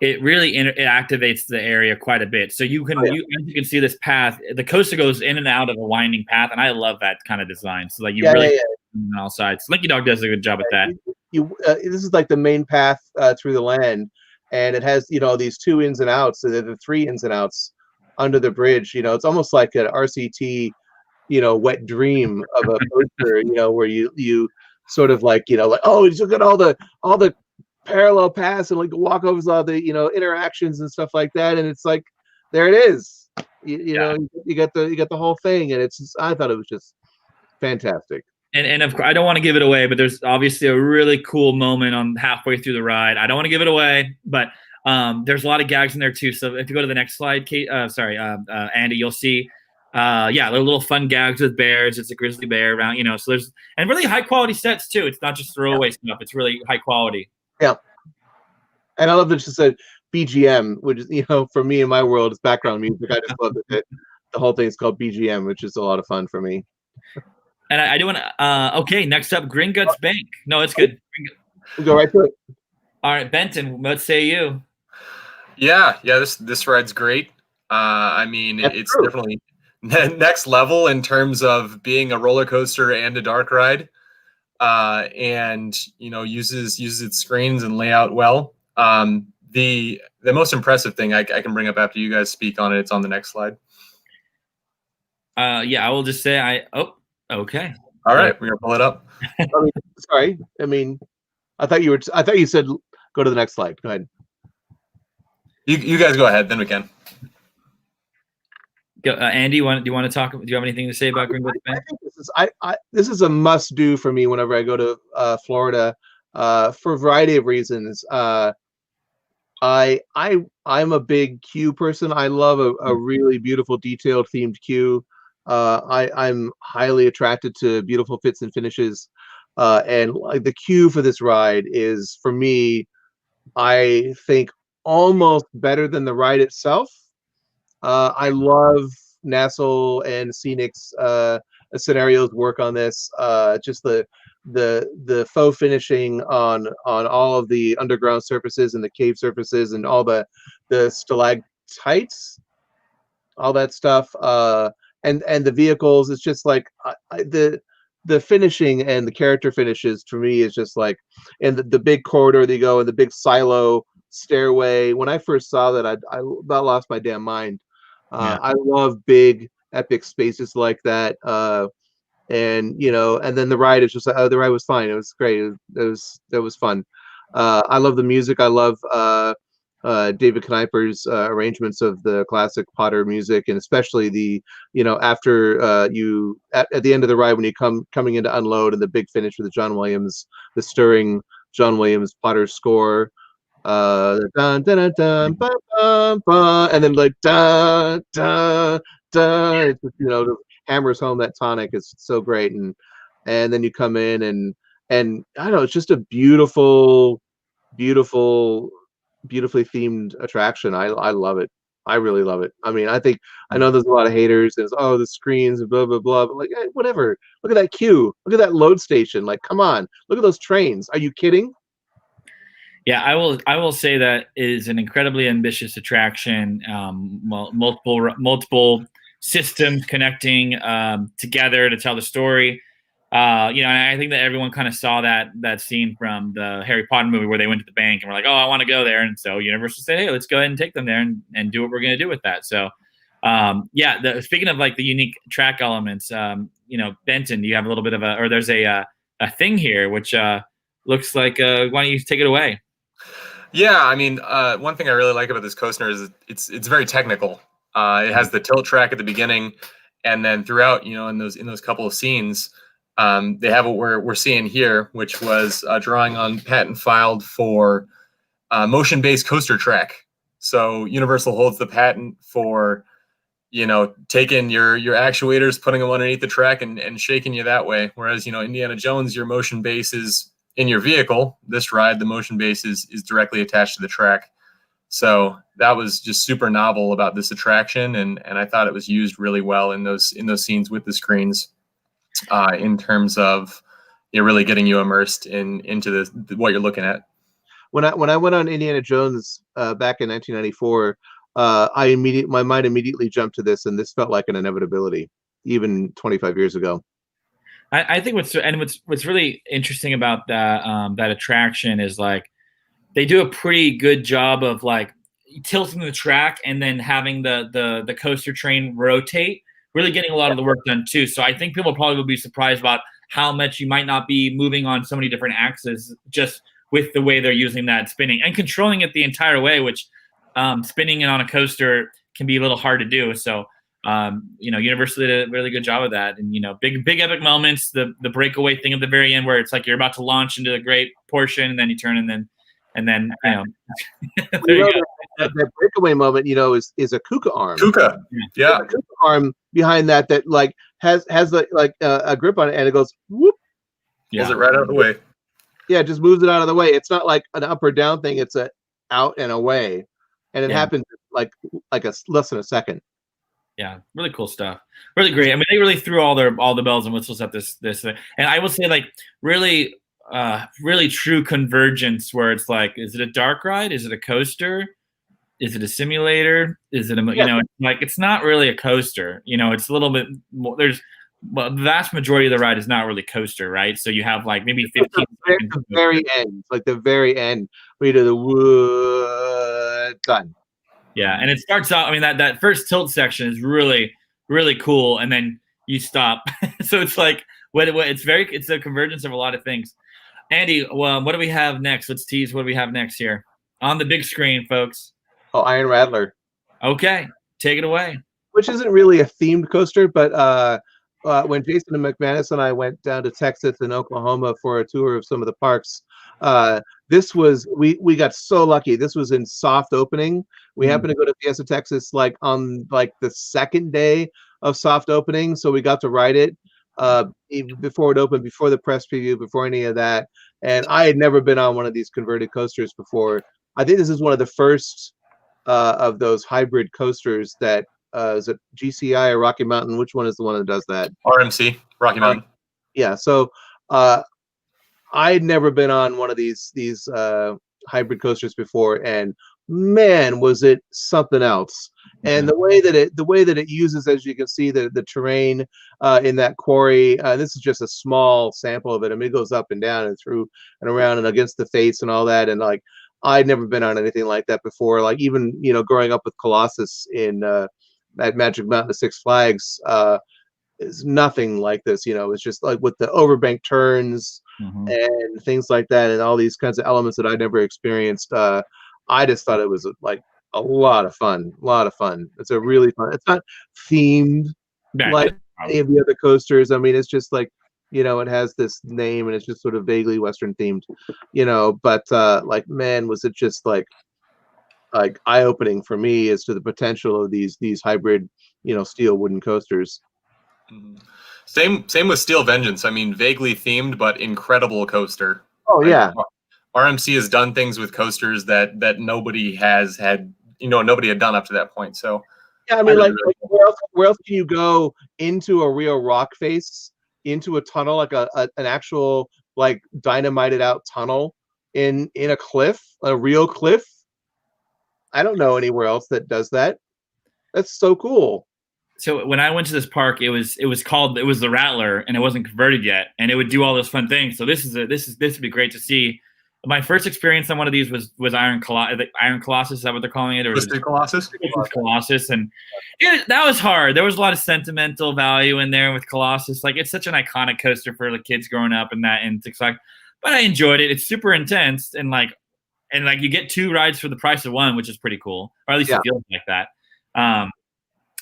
it really it activates the area quite a bit. So you can as you can see this path, the coaster goes in and out of a winding path, and I love that kind of design. So like you on all sides. Slinky Dog does a good job at that. This is like the main path through the land, and it has these 2 ins and outs, so the 3 ins and outs under the bridge. It's almost like an RCT wet dream of a coaster, where you sort of like oh, just look at all the parallel paths and like walkovers, all the interactions and stuff like that, and it's like there it is. You got the whole thing, and I thought it was just fantastic. And of course, I don't want to give it away, but there's obviously a really cool moment on halfway through the ride. I don't want to give it away, but there's a lot of gags in there too. So if you go to the next slide, Andy, you'll see, they're little fun gags with bears. It's a grizzly bear around, so there's, and really high quality sets too. It's not just throwaway stuff. It's really high quality. Yeah. And I love that she said BGM, which is, for me in my world, it's background music. I just love that the whole thing is called BGM, which is a lot of fun for me. And I do want to, okay, next up, Gringotts Bank. No, it's good. We'll go right to it. All right, Benton, what say you? Yeah, this ride's great. I mean, it's true. Definitely next level in terms of being a roller coaster and a dark ride. And uses its screens and layout well. The most impressive thing I can bring up after you guys speak on it. It's on the next slide. I will just say okay. All right, we're gonna pull it up. Sorry, I thought you said go to the next slide. Go ahead. You guys go ahead, then we can. Andy, do you want to talk? Do you have anything to say about Gringotts Bank? I think this is a must do for me whenever I go to Florida, for a variety of reasons. I'm a big queue person. I love a really beautiful, detailed themed queue. I'm highly attracted to beautiful fits and finishes, and like the queue for this ride is, for me, I think almost better than the ride itself. I love Nassau and Scenic's scenarios work on this. Just the faux finishing on all of the underground surfaces and the cave surfaces and all the stalactites, all that stuff. And the vehicles, it's just like the finishing and the character finishes for me is just like, and the big corridor they go and the big silo stairway. When I first saw that, I about lost my damn mind. I love big epic spaces like that. And then the ride is just like, the ride was fine. It was great. It was fun. I love the music. I love David Kneiper's arrangements of the classic Potter music, and especially the after you at the end of the ride when you coming in to unload, and the big finish with the stirring John Williams Potter score. Dun, dun, dun, dun, ba, ba, ba, and then like dun, dun, dun. It's just, the hammers home that tonic is so great, and then you come in and I don't know, it's just a beautifully themed attraction. I love it. I really love it. I mean, I know there's a lot of haters. There's the screens and blah blah blah. But like, whatever. Look at that queue. Look at that load station. Like, come on. Look at those trains. Are you kidding? Yeah, I will say that is an incredibly ambitious attraction. Multiple systems connecting together to tell the story. And I think that everyone kind of saw that scene from the Harry Potter movie where they went to the bank and were like, "Oh, I want to go there," and so Universal said, "Hey, let's go ahead and take them there and do what we're going to do with that." So, speaking of like the unique track elements, Benton, do you have a little bit of there's a thing here which looks like why don't you take it away? Yeah, I mean, one thing I really like about this coaster is it's very technical. It has the tilt track at the beginning, and then throughout, in those couple of scenes, they have what we're seeing here, which was a drawing on patent filed for motion-based coaster track. So Universal holds the patent for, taking your actuators, putting them underneath the track and shaking you that way. Whereas, Indiana Jones, your motion base is in your vehicle. This ride, the motion base is directly attached to the track. So that was just super novel about this attraction. And I thought it was used really well in those scenes with the screens. In terms of really getting you immersed into what you're looking at. When I went on Indiana Jones back in 1994, my mind immediately jumped to this, and this felt like an inevitability, even 25 years ago. I think what's really interesting about that attraction is like they do a pretty good job of like tilting the track and then having the coaster train rotate, really getting a lot of the work done too. So I think people probably will be surprised about how much you might not be moving on so many different axes just with the way they're using that spinning and controlling it the entire way, which spinning it on a coaster can be a little hard to do. So, Universal did a really good job of that. And, big epic moments, the breakaway thing at the very end where it's like you're about to launch into a great portion and then you turn and then there you go. That breakaway moment, is a Kuka arm. Kuka, yeah, a Kuka arm behind that like has a grip on it, and it goes whoop. Pulls it right out of the way. Yeah, it just moves it out of the way. It's not like an up or down thing. It's a out and away, and it happens like less than a second. Yeah, really cool stuff. Really great. I mean, they really threw all the bells and whistles at this, and I will say like really true convergence where it's like, is it a dark ride? Is it a coaster? Is it a simulator? Is it it's not really a coaster. It's a little bit more. The vast majority of the ride is not really coaster, right? So you have like maybe 15 seconds. The very end, like the very end, where you do the wood done. Yeah, and it starts out. I mean, that first tilt section is really, really cool, and then you stop. So it's like it's a convergence of a lot of things. Andy, what do we have next? Let's tease what do we have next here on the big screen, folks. Oh, Iron Rattler. Okay, take it away. Which isn't really a themed coaster, but when Jason and McManus and I went down to Texas and Oklahoma for a tour of some of the parks, this was we got so lucky. This was in soft opening. We happened to go to Fiesta Texas like on like the second day of soft opening, so we got to ride it even before it opened, before the press preview, before any of that. And I had never been on one of these converted coasters before. I think this is one of the first of those hybrid coasters that is it GCI or Rocky Mountain? Which one is the one that does that? RMC, Rocky Mountain. Yeah. So I had never been on one of these hybrid coasters before, and man, was it something else. And the way that it uses, as you can see, the terrain in that quarry, this is just a small sample of it. I mean, it goes up and down and through and around and against the face and all that. And like, I'd never been on anything like that before. Like even, growing up with Colossus in at Magic Mountain at Six Flags, is nothing like this. It's just like with the overbank turns and things like that, and all these kinds of elements that I'd never experienced. I just thought it was like a lot of fun. It's a really fun. It's not themed like any of the other coasters. I mean, it's just like, it has this name and it's just sort of vaguely Western themed, but like, man, was it just like eye-opening for me as to the potential of these hybrid, steel wooden coasters. Same with Steel Vengeance. I mean, vaguely themed, but incredible coaster. Oh yeah. RMC has done things with coasters that nobody has had nobody had done up to that point. So yeah, I mean, like where else can you go into a real rock face, into a tunnel, like an actual like dynamited out tunnel in a cliff, a real cliff? I don't know anywhere else that does that. That's so cool. So when I went to this park, it was the Rattler, and it wasn't converted yet, and it would do all those fun things. So this would be great to see. My first experience on one of these was Iron Colossus. Is that what they're calling it? Or was it Colossus? Colossus, and that was hard. There was a lot of sentimental value in there with Colossus. Like, it's such an iconic coaster for the kids growing up and things like. But I enjoyed it. It's super intense, and you get 2 rides for the price of 1, which is pretty cool, or at least it feels like that.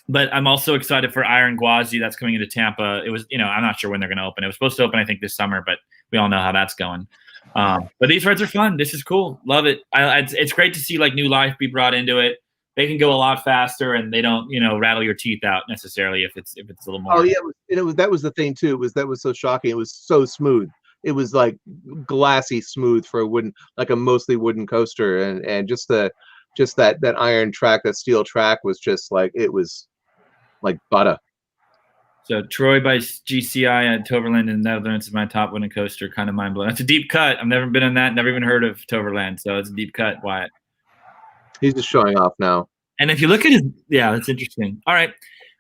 But I'm also excited for Iron Gwazi that's coming into Tampa. It was, I'm not sure when they're going to open. It was supposed to open, I think, this summer, but we all know how that's going. But these rides are fun. This is cool. Love it. It's great to see like new life be brought into it. They can go a lot faster, and they don't, rattle your teeth out necessarily if it's a little more. Oh yeah, that was the thing too. That was so shocking. It was so smooth. It was like glassy smooth for a mostly wooden coaster, and just that iron track, that steel track was just like, it was like butter. So Troy by GCI at Toverland in the Netherlands is my top winning coaster. Kind of mind blowing. It's a deep cut. I've never been on that. Never even heard of Toverland. So it's a deep cut. Wyatt. He's just showing off now. And if you look at that's interesting. All right,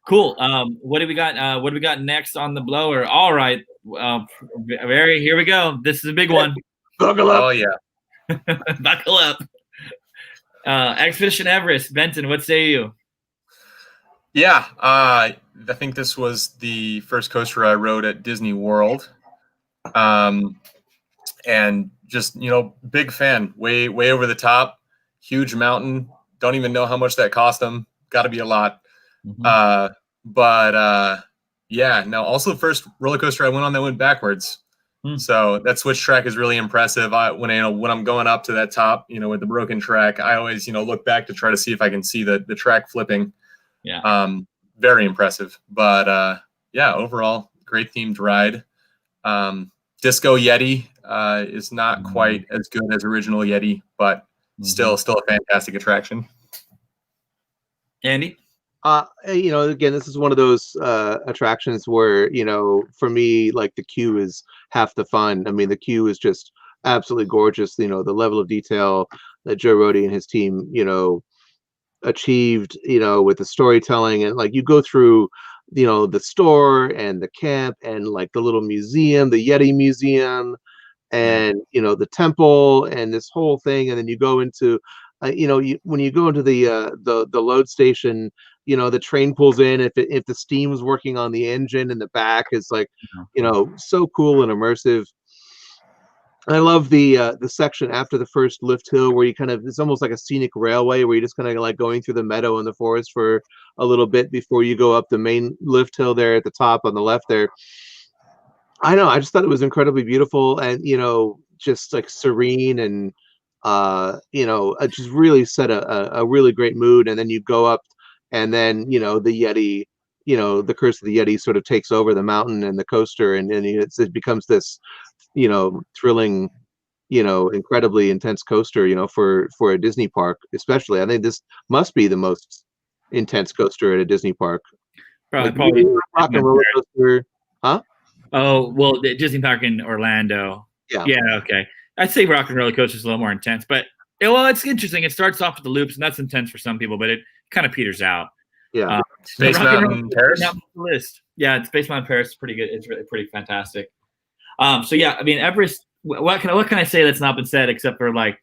cool. What do we got? What do we got next on the blower? All right. Here we go. This is a big one. Buckle up. Oh yeah. Buckle up. Expedition Everest. Benton, what say you? Yeah, I think this was the first coaster I rode at Disney World, and just big fan. Way over the top, huge mountain. Don't even know how much that cost them. Got to be a lot. Mm-hmm. Yeah. Now also the first roller coaster I went on that went backwards. So that switch track is really impressive. When I'm going up to that top, with the broken track, I always look back to try to see if I can see the track flipping. Yeah. Very impressive. But yeah, overall, great themed ride. Disco Yeti is not quite as good as original Yeti, but still a fantastic attraction. Andy? Again, this is one of those attractions where, for me, like, the queue is half the fun. I mean, the queue is just absolutely gorgeous. The level of detail that Joe Rohde and his team, achieved, with the storytelling, and like you go through, the store and the camp and like the little museum, the Yeti museum, and the temple and this whole thing, and then you go into, when you go into the load station, the train pulls in. If the steam is working on the engine in the back, it's like, so cool and immersive. I love the section after the first lift hill where it's almost like a scenic railway where you're just kind of like going through the meadow and the forest for a little bit before you go up the main lift hill there at the top on the left there. I just thought it was incredibly beautiful and, just like serene and, it just really set a really great mood. And then you go up and then, the Yeti, the curse of the Yeti sort of takes over the mountain and the coaster. And it becomes this, thrilling, incredibly intense coaster, for a Disney park, especially. I think this must be the most intense coaster at a Disney park. Probably rock and roller coaster, huh? Oh, well, the Disney Park in Orlando. Yeah. Yeah. Okay. I'd say Rock and Roller Coaster is a little more intense, but it's interesting. It starts off with the loops, and that's intense for some people, but it kind of peters out. Yeah. Space Mountain Paris. List. Yeah, Space Mountain Paris is pretty good. It's really pretty fantastic. So yeah, I mean, Everest. What can I say that's not been said except for like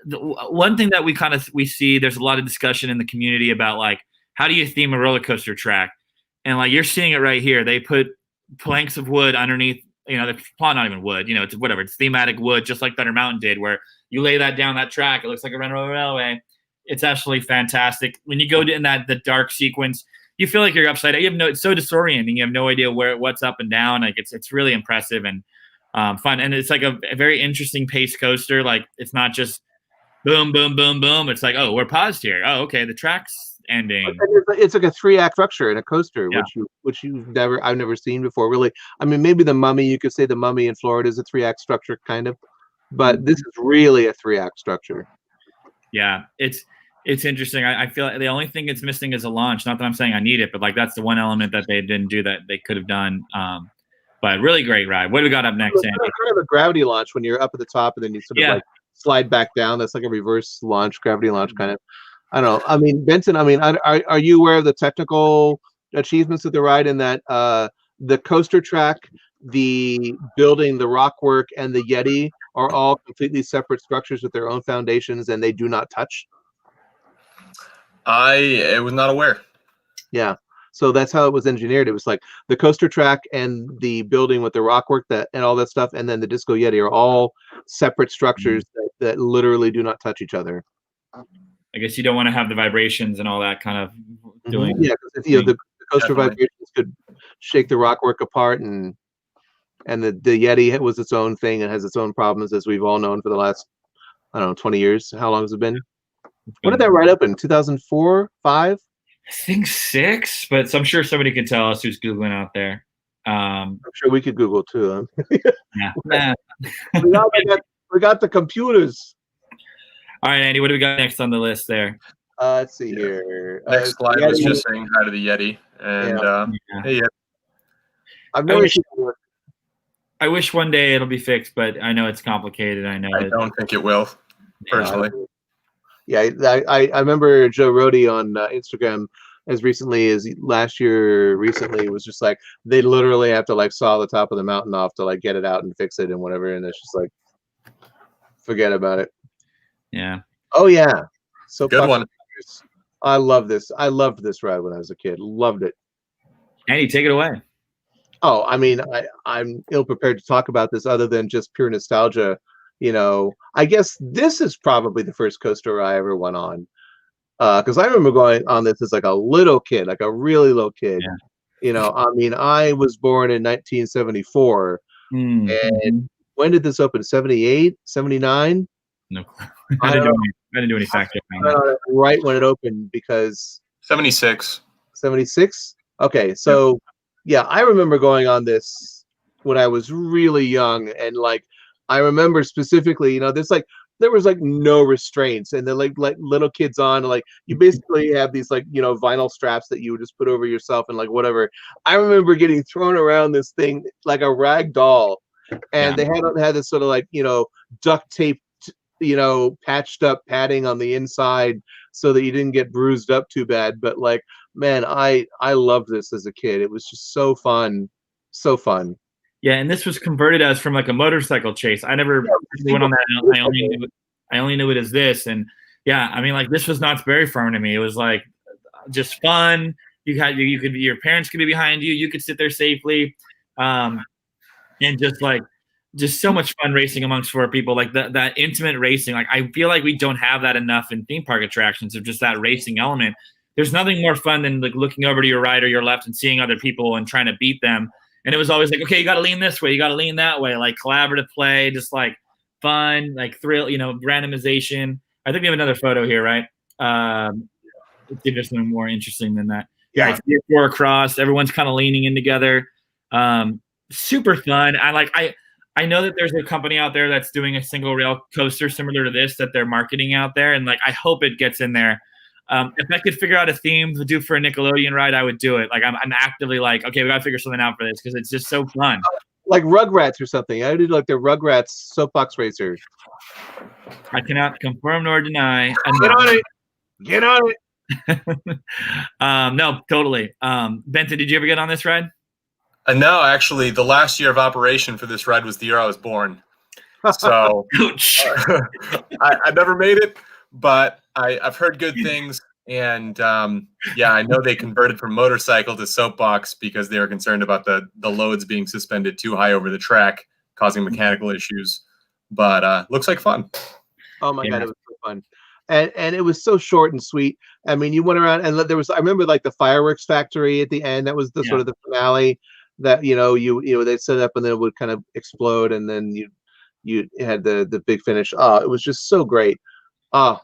the one thing that we see? There's a lot of discussion in the community about like how do you theme a roller coaster track, and like you're seeing it right here. They put planks of wood underneath. They're not even wood. It's whatever. It's thematic wood, just like Thunder Mountain did, where you lay that down that track. It looks like a railway. It's absolutely fantastic. When you go in the dark sequence, you feel like you're upside down. It's so disorienting. You have no idea what's up and down. Like it's really impressive and fun. And it's like a very interesting pace coaster. Like it's not just boom, boom, boom, boom. It's like, oh, we're paused here. Oh, okay, the track's ending. It's like a 3-act structure in a coaster, yeah. which I've never seen before. Really, I mean, maybe the Mummy. You could say the Mummy in Florida is a 3-act structure, kind of, but this is really a 3-act structure. Yeah, it's it's interesting. I feel like the only thing it's missing is a launch. Not that I'm saying I need it, but like that's the one element that they didn't do that they could have done. But really great ride. What do we got up next, Andy? Kind of a gravity launch when you're up at the top and then you sort of like slide back down. That's like a reverse launch, gravity launch kind of. I don't know. I mean, Benton, I mean, are you aware of the technical achievements of the ride in that the coaster track, the building, the rock work, and the Yeti are all completely separate structures with their own foundations and they do not touch? I was not aware. Yeah. So that's how it was engineered. It was like the coaster track and the building with the rockwork and all that stuff, and then the Disco Yeti are all separate structures that literally do not touch each other. I guess you don't want to have the vibrations and all that kind of doing. Yeah, because the coaster vibrations could shake the rockwork apart, and the Yeti was its own thing and has its own problems, as we've all known for the last, I don't know, 20 years. How long has it been? When did that ride open? 2004, 5? I think 6, but I'm sure somebody could tell us who's Googling out there. I'm sure we could Google too. Yeah. we got the computers. All right, Andy, what do we got next on the list there? Let's see here. Next slide was just saying hi to the Yeti. And hey, I've never seen it. I wish one day it'll be fixed, but I know it's complicated. I don't think it will, personally. Yeah, I remember Joe Rohde on Instagram as recently as last year. Recently, was just like they literally have to like saw the top of the mountain off to like get it out and fix it and whatever, and it's just like forget about it. Yeah. Oh yeah. So good one. I love this. I loved this ride when I was a kid. Loved it. Andy, take it away. Oh, I mean, I'm ill prepared to talk about this other than just pure nostalgia. You know, I guess this is probably the first coaster I ever went on. Because I remember going on this as like a little kid, like a really little kid. Yeah. You know, I mean, I was born in 1974. And when did this open? 78, 79? No, I didn't do any fact checking on that. Right when it opened, because 76. 76? Okay, so yeah, I remember going on this when I was really young, and like I remember specifically, you know, there was like no restraints, and they're like little kids on, like you basically have these like, you know, vinyl straps that you would just put over yourself and like whatever. I remember getting thrown around this thing like a rag doll, and they had this sort of like, you know, duct tape, you know, patched up padding on the inside so that you didn't get bruised up too bad. But like, man, I loved this as a kid. It was just so fun. So fun. Yeah, and this was converted as from like a motorcycle chase. I never went on that. I only knew it as this. And yeah, I mean, like this was Knott's Berry Farm to me. It was like just fun. Your parents could be behind you. You could sit there safely. And just so much fun racing amongst 4 people, like that intimate racing. Like I feel like we don't have that enough in theme park attractions of just that racing element. There's nothing more fun than like looking over to your right or your left and seeing other people and trying to beat them. And it was always like, okay, you got to lean this way, you got to lean that way, like collaborative play, just like fun, like thrill, you know, randomization. I think we have another photo here, right? Let's see if there's something more interesting than that. Yeah, 3 or 4 across. Everyone's kind of leaning in together. Super fun. I know that there's a company out there that's doing a single rail coaster similar to this that they're marketing out there, and like I hope it gets in there. If I could figure out a theme to do for a Nickelodeon ride, I would do it. Like I'm actively like, okay, we gotta figure something out for this because it's just so fun. Like Rugrats or something. I did like the Rugrats soapbox racer. I cannot confirm nor deny. Get on it. No, totally. Benton, did you ever get on this ride? No, actually, the last year of operation for this ride was the year I was born. So I never made it, but I've heard good things. And yeah, I know they converted from motorcycle to soapbox because they were concerned about the loads being suspended too high over the track, causing mechanical issues. But looks like fun. Oh my God, it was so fun. And it was so short and sweet. I mean, you went around and there was, I remember like the fireworks factory at the end. That was the sort of the finale that, you know, they set up and then it would kind of explode. And then you had the big finish. Oh, it was just so great. I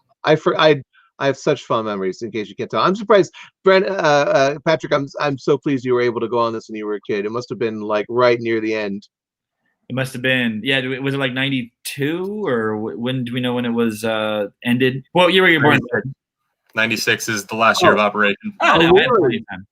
have such fun memories, in case you can't tell. I'm surprised, Patrick, I'm so pleased you were able to go on this when you were a kid. It must have been like right near the end. It must have been, yeah. Was it like 92 or when do we know when it was ended? What year were you born? '96 is the last year of operation. Oh, no, I had really? plenty of time.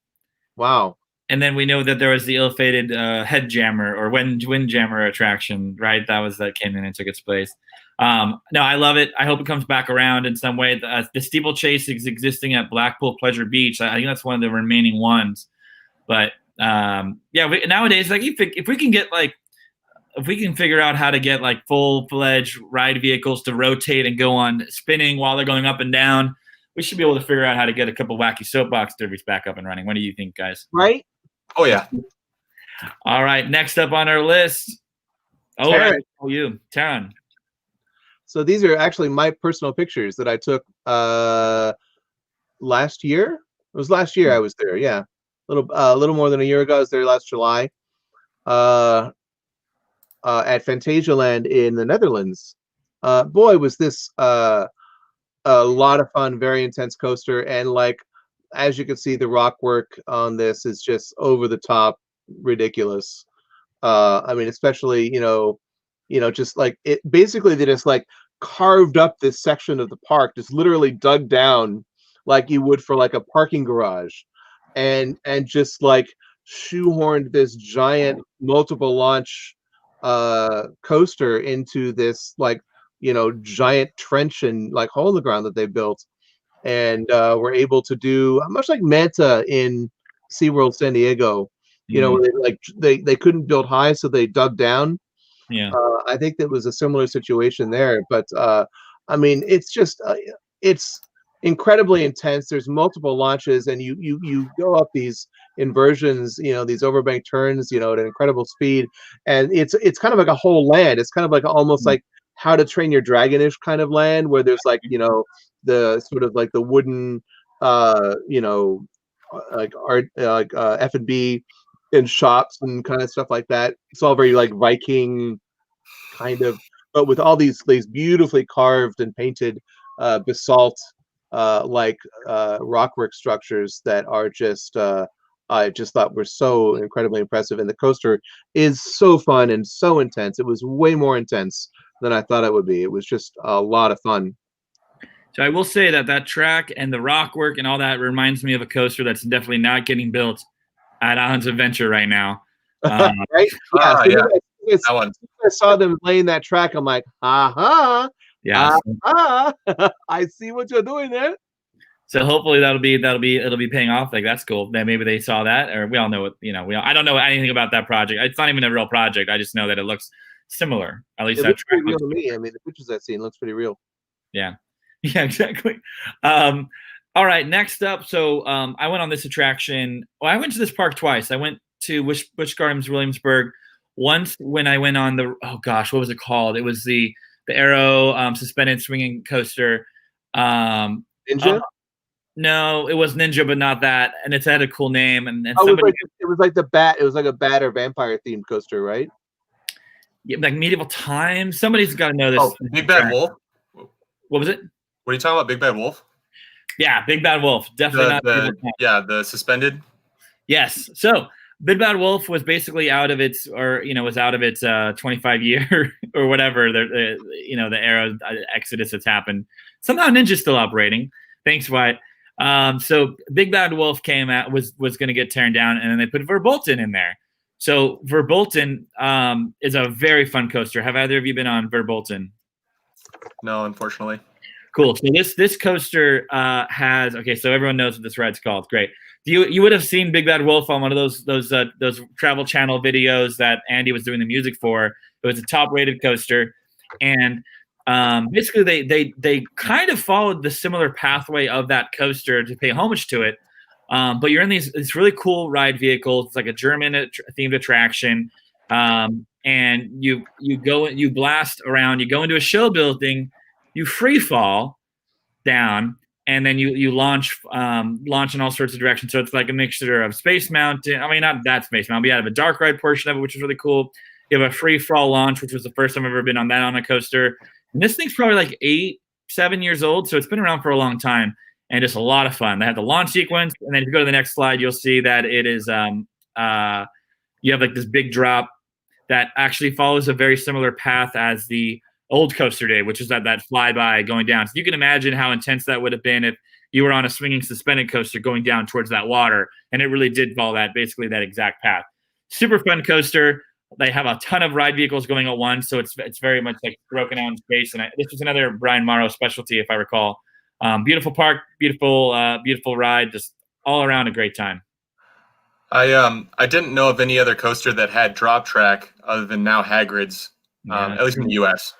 Wow. And then we know that there was the ill-fated head jammer or wind jammer attraction, right? That came in and took its place. No, I love it. I hope it comes back around in some way. The steeplechase is existing at Blackpool Pleasure Beach. I think that's one of the remaining ones. But nowadays, like if we can get if we can figure out how to get like full-fledged ride vehicles to rotate and go on spinning while they're going up and down, we should be able to figure out how to get a couple wacky soapbox derbies back up and running. What do you think, guys? Right? Oh yeah. All right, next up on our list. Oh, Taryn. you, Taryn. So these are actually my personal pictures that I took last year. It was last year I was there. Yeah, a little more than a year ago. I was there last July at Fantasialand in the Netherlands. Boy, was this a lot of fun, very intense coaster, and like as you can see, the rock work on this is just over the top, ridiculous. I mean, especially just like it. Basically, they just like carved up this section of the park, just literally dug down like you would for like a parking garage, and just like shoehorned this giant multiple launch coaster into this like giant trench and like hole in the ground that they built. And we're able to do much like Manta in SeaWorld San Diego, where they couldn't build high, so they dug down. Yeah. I think that was a similar situation there. But I mean, it's just it's incredibly intense. There's multiple launches, and you go up these inversions, these overbank turns, at an incredible speed, and it's kind of like a whole land. It's kind of like almost like How to Train Your Dragon-ish kind of land, where there's like the sort of like the wooden like art like F&B and shops and kind of stuff like that. It's all very like Viking kind of, but with all these beautifully carved and painted basalt rockwork structures that are just I just thought were so incredibly impressive. And the coaster is so fun and so intense. It was way more intense than I thought it would be. It was just a lot of fun. So I will say that track and the rock work and all that reminds me of a coaster that's definitely not getting built at Islands Adventure right now. Right? Yeah. That one. I saw them laying that track. I'm like, aha. Yeah. I see what you're doing there. So hopefully it'll be paying off. Like that's cool. That maybe they saw that, or we all know what I don't know anything about that project. It's not even a real project. I just know that it looks similar. At least it that looks track pretty real looks to me. I mean, the pictures I've seen looks pretty real. Yeah. Yeah, exactly. All right, next up. So I went on this attraction. Well, I went to this park twice. I went to Busch Gardens, Williamsburg. Once when I went on what was it called? It was the Aero suspended swinging coaster. Ninja? No, it was Ninja, but not that. And it had a cool name. And it was like the bat. It was like a bat or vampire themed coaster, right? Yeah, like medieval times. Somebody's got to know this. Oh, Big Bad Wolf. What was it? What are you talking about? Big Bad Wolf? Yeah, Big Bad Wolf. Definitely not. The suspended. Yes. So Big Bad Wolf was basically out of its 25-year or whatever. The era exodus that's happened. Somehow Ninja's still operating. Thanks, Wyatt. So Big Bad Wolf came out was going to get torn down, and then they put Verbolten in there. So Verbolten is a very fun coaster. Have either of you been on Verbolten? No, unfortunately. Cool. So this coaster has so everyone knows what this ride's called. Great. You would have seen Big Bad Wolf on one of those Travel Channel videos that Andy was doing the music for. It was a top-rated coaster, and basically they kind of followed the similar pathway of that coaster to pay homage to it. But you're in these really cool ride vehicles. It's like a German themed attraction, and you blast around. You go into a show building. You free fall down, and then you launch in all sorts of directions. So it's like a mixture of Space Mountain. I mean, not that Space Mountain, but you have a dark ride portion of it, which is really cool. You have a free fall launch, which was the first time I've ever been on a coaster. And this thing's probably like 7 years old, so it's been around for a long time, and just a lot of fun. They have the launch sequence, and then if you go to the next slide, you'll see that it is you have like this big drop that actually follows a very similar path as the old coaster did, which is that flyby going down. So you can imagine how intense that would have been if you were on a swinging suspended coaster going down towards that water, and it really did follow that exact path. Super fun coaster. They have a ton of ride vehicles going at once, so it's very much like broken out in space. And this was another Brian Morrow specialty, if I recall. Beautiful park, beautiful ride, just all around a great time. I didn't know of any other coaster that had drop track other than now Hagrid's, at least in the U.S.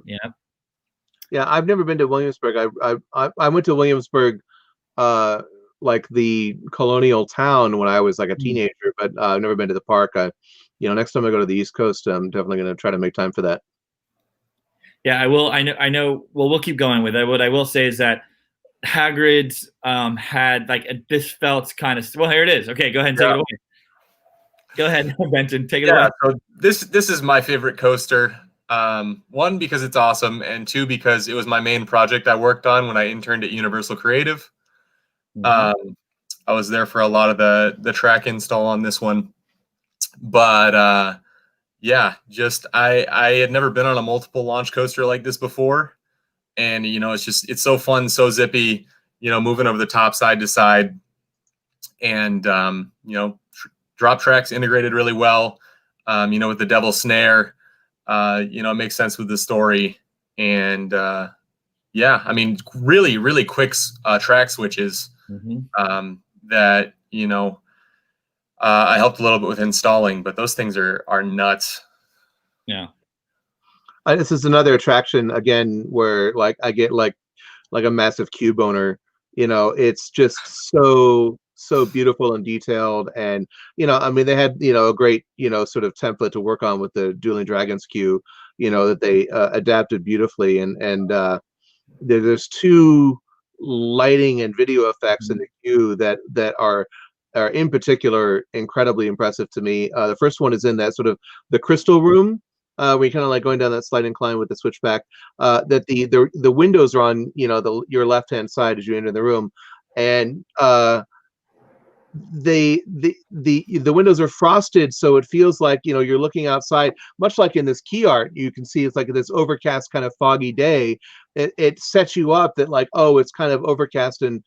Yeah. Yeah, I've never been to Williamsburg. I went to Williamsburg, like the colonial town when I was like a teenager, but I've never been to the park. Next time I go to the East Coast, I'm definitely going to try to make time for that. Yeah, I will. I know. Well, we'll keep going with it. What I will say is that Hagrid's had this felt kind of. Well, here it is. Okay, go ahead and take it away. Go ahead, Benton. Take it away. So this is my favorite coaster. One, because it's awesome, and two, because it was my main project I worked on when I interned at Universal Creative. I was there for a lot of the track install on this one. But I had never been on a multiple launch coaster like this before, and it's so fun, so zippy, moving over the top side to side, and drop tracks integrated really well, with the Devil's Snare, it makes sense with the story, and really, really quick track switches that I helped a little bit with installing, but those things are nuts. Yeah. This is another attraction again where I get like a massive Q boner. It's just so beautiful and detailed, and they had a great sort of template to work on with the Dueling Dragons Q, that they adapted beautifully, and there's two lighting and video effects in the Q that are in particular incredibly impressive to me. The first one is in that sort of the crystal room, where you're kind of like going down that slight incline with the switchback. That the windows are on your left hand side as you enter the room, and the windows are frosted, so it feels like you're looking outside, much like in this key art. You can see it's like this overcast kind of foggy day. It sets you up that like, oh, it's kind of overcast and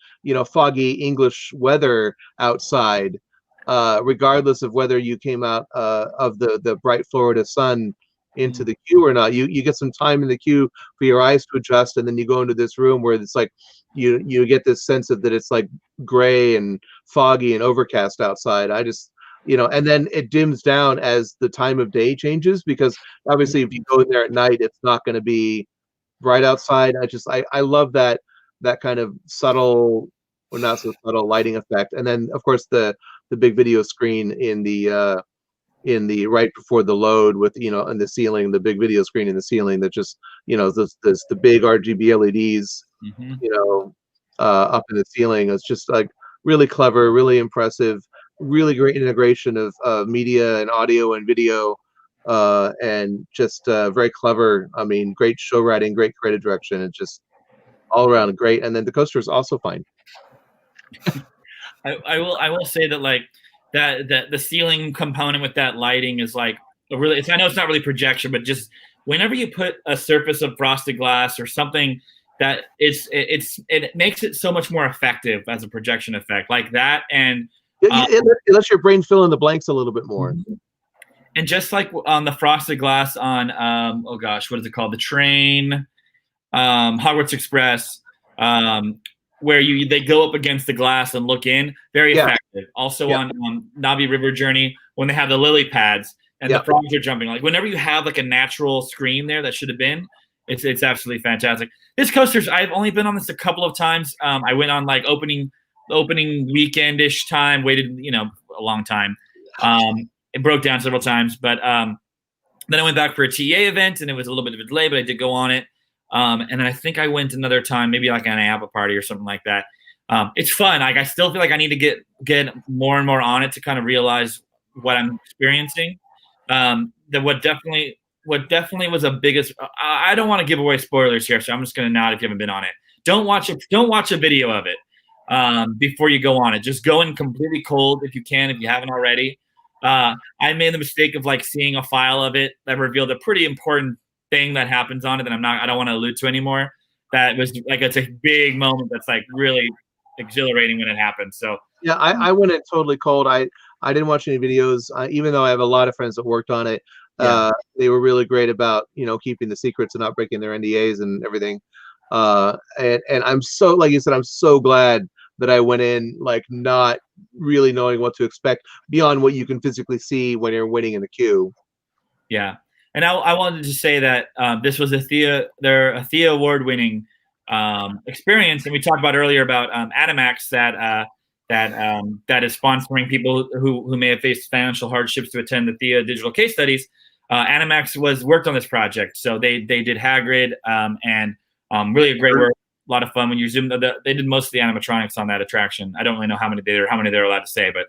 foggy English weather outside, regardless of whether you came out of the bright Florida sun into the queue or not. You get some time in the queue for your eyes to adjust, and then you go into this room where it's like you get this sense of that it's like gray and foggy and overcast outside. I just and then it dims down as the time of day changes, because obviously if you go in there at night, it's not going to be bright outside. I love that kind of subtle or not so subtle lighting effect. And then of course the big video screen in the right before the load with in the ceiling, the big video screen in the ceiling that just this the big RGB LEDs up in the ceiling. It's just like really clever, really impressive, really great integration of media and audio and video, and just very clever. I mean, great show writing, great creative direction. It's just all around great. And then the coaster is also fine. I will say that like that the ceiling component with that lighting is like I know it's not really projection, but just whenever you put a surface of frosted glass or something that it makes it so much more effective as a projection effect like that. And it lets your brain fill in the blanks a little bit more. And just like on the frosted glass on what is it called? The train, Hogwarts Express, where they go up against the glass and look in, very effective. Also on Navi River Journey, when they have the lily pads and the frogs are jumping, like whenever you have like a natural screen there that should have been, it's absolutely fantastic. This coaster, I've only been on this a couple of times. I went on like opening weekend-ish time, waited a long time. It broke down several times, but then I went back for a TA event, and it was a little bit of a delay, but I did go on it. And then I think I went another time, maybe like an Apple party or something like that. It's fun. Like I still feel like I need to get more and more on it to kind of realize what I'm experiencing. What definitely was a biggest. I don't want to give away spoilers here, so I'm just going to nod if you haven't been on it. Don't watch a video of it before you go on it. Just go in completely cold if you can, if you haven't already. I made the mistake of like seeing a file of it that revealed a pretty important thing that happens on it that I don't want to allude to anymore. That was like, it's a big moment that's like really exhilarating when it happened. So Yeah, I went in totally cold. I didn't watch any videos, even though I have a lot of friends that worked on it. Yeah. They were really great about keeping the secrets and not breaking their NDAs and everything. And I'm so, like you said, I'm so glad that I went in like not really knowing what to expect beyond what you can physically see when you're waiting in the queue. Yeah, and I wanted to say that this was a THEA award-winning experience, and we talked about earlier about Animax that is sponsoring people who may have faced financial hardships to attend the THEA digital case studies. Animax worked on this project, so they did Hagrid and really a great work, a lot of fun. When you zoom, they did most of the animatronics on that attraction. I don't really know how many they're allowed to say, but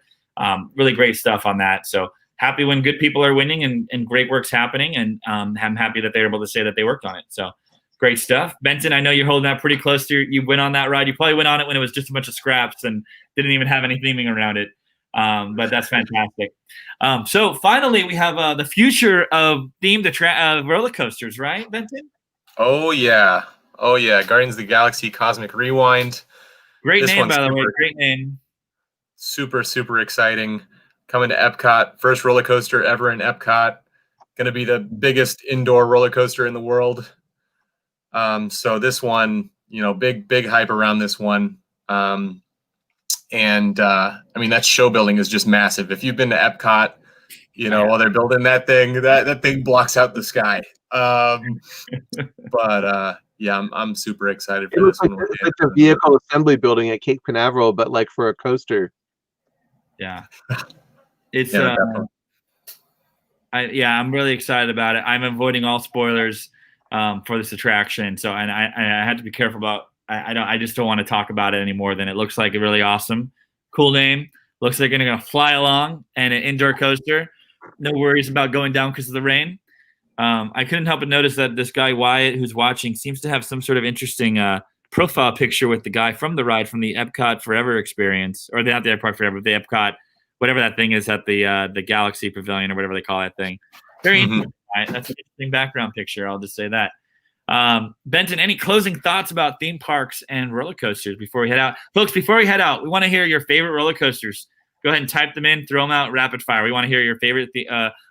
really great stuff on that. So happy when good people are winning and great work's happening, and I'm happy that they're able to say that they worked on it. So great stuff. Benton, I know you're holding that pretty close to you went on that ride. You probably went on it when it was just a bunch of scraps and didn't even have any theming around it. But that's fantastic. So finally, we have the future of themed roller coasters, right, Benton? Oh yeah. Guardians of the Galaxy Cosmic Rewind. Great This name, one's by the way. super- Great name. Super, super exciting. Coming to Epcot. First roller coaster ever in Epcot. Going to be the biggest indoor roller coaster in the world. So this one, big hype around this one. I mean, that show building is just massive. If you've been to Epcot, while they're building that thing blocks out the sky. Yeah, I'm super excited for this one. It's like a vehicle assembly building at Cape Canaveral, but like for a coaster. Yeah, it's definitely. I'm really excited about it. I'm avoiding all spoilers for this attraction, so and I had to be careful about. I just don't want to talk about it any more than it looks like a really awesome, cool name. Looks like they're gonna fly along and an indoor coaster. No worries about going down because of the rain. I couldn't help but notice that this guy Wyatt, who's watching, seems to have some sort of interesting profile picture with the guy from the ride from the Epcot Forever experience, or not the Epcot Forever, the Epcot, whatever that thing is at the Galaxy Pavilion or whatever they call that thing. Very interesting. Right? That's an interesting background picture. I'll just say that. Benton, any closing thoughts about theme parks and roller coasters before we head out? Folks, before we head out, we want to hear your favorite roller coasters. Go ahead and type them in, throw them out rapid fire. We want to hear your favorite,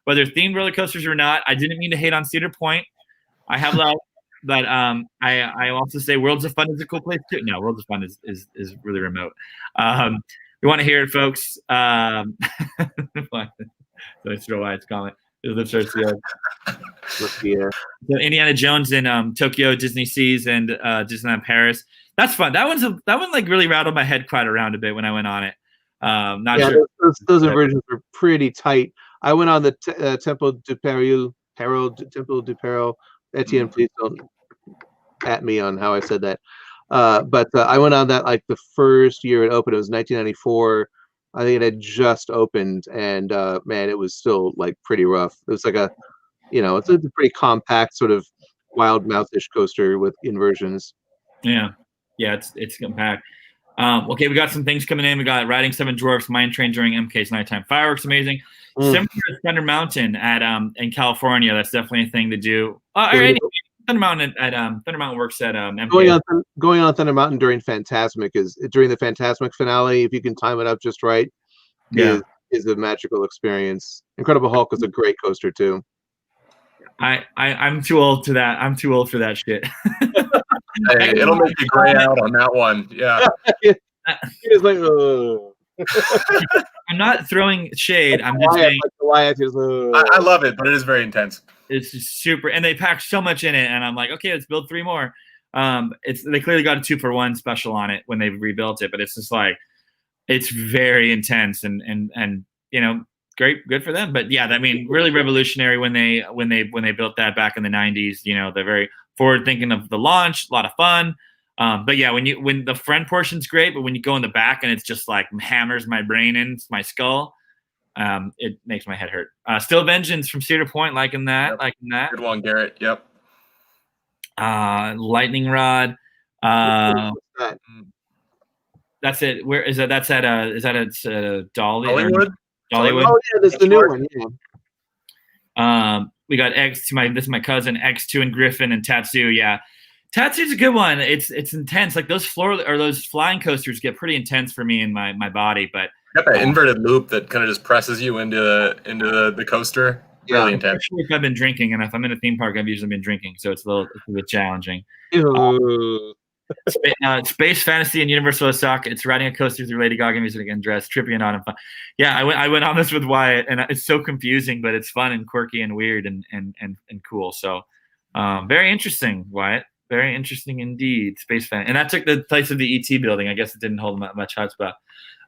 whether themed roller coasters or not. I didn't mean to hate on Cedar Point. I have love, but I also say Worlds of Fun is a cool place too. No, Worlds of Fun is really remote. We want to hear it, folks. So let's throw Wyatt's comment. So Indiana Jones in Tokyo, Disney Seas, and Disneyland Paris. That's fun. That one like really rattled my head quite around a bit when I went on it. Not sure. Those versions were pretty tight. I went on the Temple du Peril. Etienne, please don't at me on how I said that. But I went on that like the first year it opened. It was 1994. I think it had just opened, and man, it was still like pretty rough. It was like it's a pretty compact sort of wild mouthish coaster with inversions. Yeah, it's compact. Okay, we got some things coming in. We got Riding Seven Dwarfs, Mine Train during MK's Nighttime Fireworks, amazing. Similar to Thunder Mountain at in California, that's definitely a thing to do. Thunder Mountain Thunder Mountain works at MK. Going on Thunder Mountain during Fantasmic during the Fantasmic finale. If you can time it up just right, is a magical experience. Incredible Hulk is a great coaster too. I'm too old to that. I'm too old for that shit. Hey, it'll make you gray out on that one. Yeah. It's like, I'm not throwing shade. I'm just saying. I love it, but it is very intense. It's just super, and they packed so much in it, and I'm like, okay, let's build 3 more. They clearly got a 2-for-1 special on it when they rebuilt it, but it's just like it's very intense and great, good for them. But yeah, I mean, really revolutionary when they built that back in the 90s. They're very forward thinking of the launch, a lot of fun. But yeah, when the front portion's great, but when you go in the back and it's just like hammers my brain into my skull, it makes my head hurt. Still Vengeance from Cedar Point, liking that. Good one, Garrett. Yep. Lightning Rod. That's it. Where is that? That's at Dollywood? Oh yeah, there's the new one. Yeah. We got X to this is my cousin X2 and Griffin and Tatsu. Yeah, Tattoo's a good one. It's intense. Like those those flying coasters get pretty intense for me in my body. But Got that inverted loop that kind of just presses you into the coaster. Really intense. Especially if I've been drinking, and if I'm in a theme park, I've usually been drinking, so it's a bit challenging. Space Fantasy and Universal Osaka. It's riding a coaster through Lady Gaga music and dress, trippy and on and fun. Yeah, I went on this with Wyatt, and it's so confusing, but it's fun and quirky and weird and cool. So, very interesting, Wyatt. Very interesting indeed. Space Fantasy, and that took the place of the ET building. I guess it didn't hold much hotspot.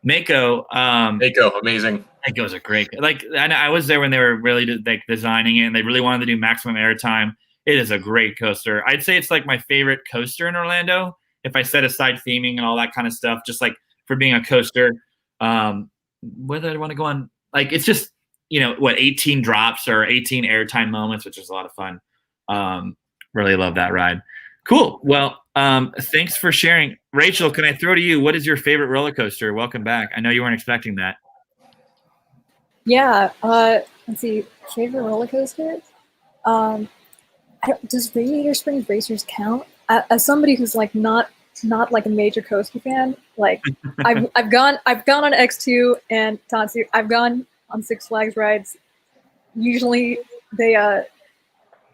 Mako, amazing. Mako's a great. Like I was there when they were really designing it, and they really wanted to do maximum airtime. It is a great coaster. I'd say it's like my favorite coaster in Orlando. If I set aside theming and all that kind of stuff, just like for being a coaster, whether I want to go on, like it's just 18 drops or 18 airtime moments, which is a lot of fun. Really love that ride. Cool. Well, thanks for sharing. Rachel, can I throw to you? What is your favorite roller coaster? Welcome back. I know you weren't expecting that. Yeah. Let's see. Favorite roller coaster? Does Radiator Springs Racers count? As somebody who's like not like a major coaster fan, like I've gone on X2 and Tatsu. I've gone on Six Flags rides. Usually they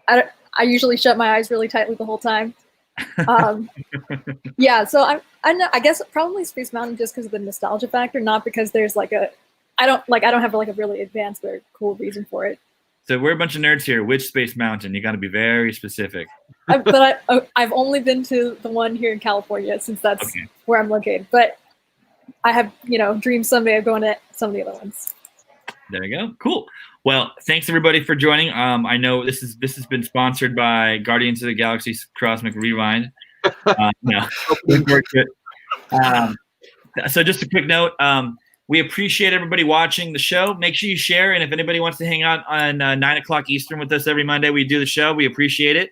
I usually shut my eyes really tightly the whole time. Yeah, so I guess probably Space Mountain just because of the nostalgia factor, not because there's like I don't have like a really advanced or cool reason for it. So we're a bunch of nerds here. Which Space Mountain? You got to be very specific. But I've only been to the one here in California since that's where I'm located. But I have dreams someday of going to some of the other ones. There you go. Cool. Well, thanks everybody for joining. I know this has been sponsored by Guardians of the Galaxy Cosmic Rewind. So just a quick note. We appreciate everybody watching the show. Make sure you share, and if anybody wants to hang out on 9 o'clock Eastern with us every Monday, we do the show. We appreciate it.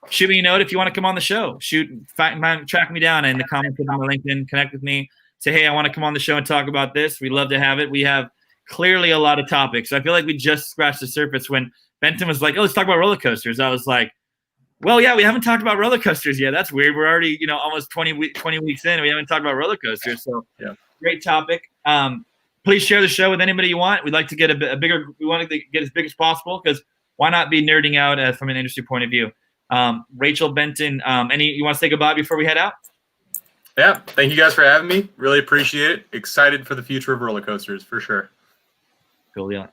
Shoot me a note if you want to come on the show. Track me down in the comments on my LinkedIn. Connect with me. Say, hey, I want to come on the show and talk about this. We'd love to have it. We have clearly a lot of topics. I feel like we just scratched the surface when Benton was like, oh, let's talk about roller coasters. I was like, well, yeah, we haven't talked about roller coasters yet. That's weird. We're already, almost 20 weeks in, and we haven't talked about roller coasters. So, great topic. Please share the show with anybody you want. We'd like to get we want to get as big as possible because why not be nerding out from an industry point of view? Rachel, Benton, you want to say goodbye before we head out? Yeah. Thank you guys for having me. Really appreciate it. Excited for the future of roller coasters for sure. Cool. Yeah.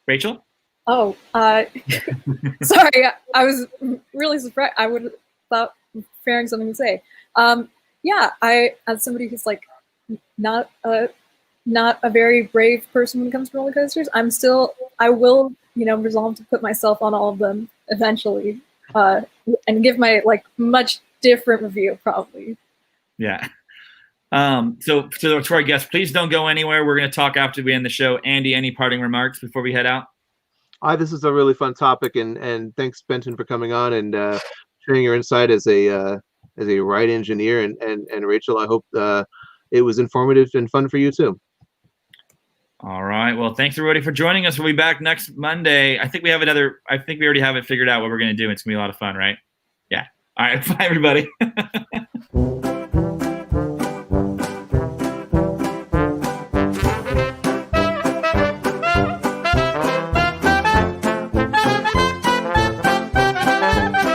Rachel? Oh, sorry. I was really surprised. I would have thought preparing something to say. Yeah, as somebody who's like not a very brave person when it comes to roller coasters, I will, resolve to put myself on all of them eventually, and give my much different review probably. Yeah. So to our guests, please don't go anywhere. We're going to talk after we end the show. Andy, any parting remarks before we head out? This is a really fun topic, and thanks, Benton, for coming on and sharing your insight as a ride engineer, and Rachel, I hope it was informative and fun for you too. All right. Well, thanks everybody for joining us. We'll be back next Monday. I think we already have it figured out what we're going to do. It's going to be a lot of fun, right? Yeah. All right. Bye, everybody.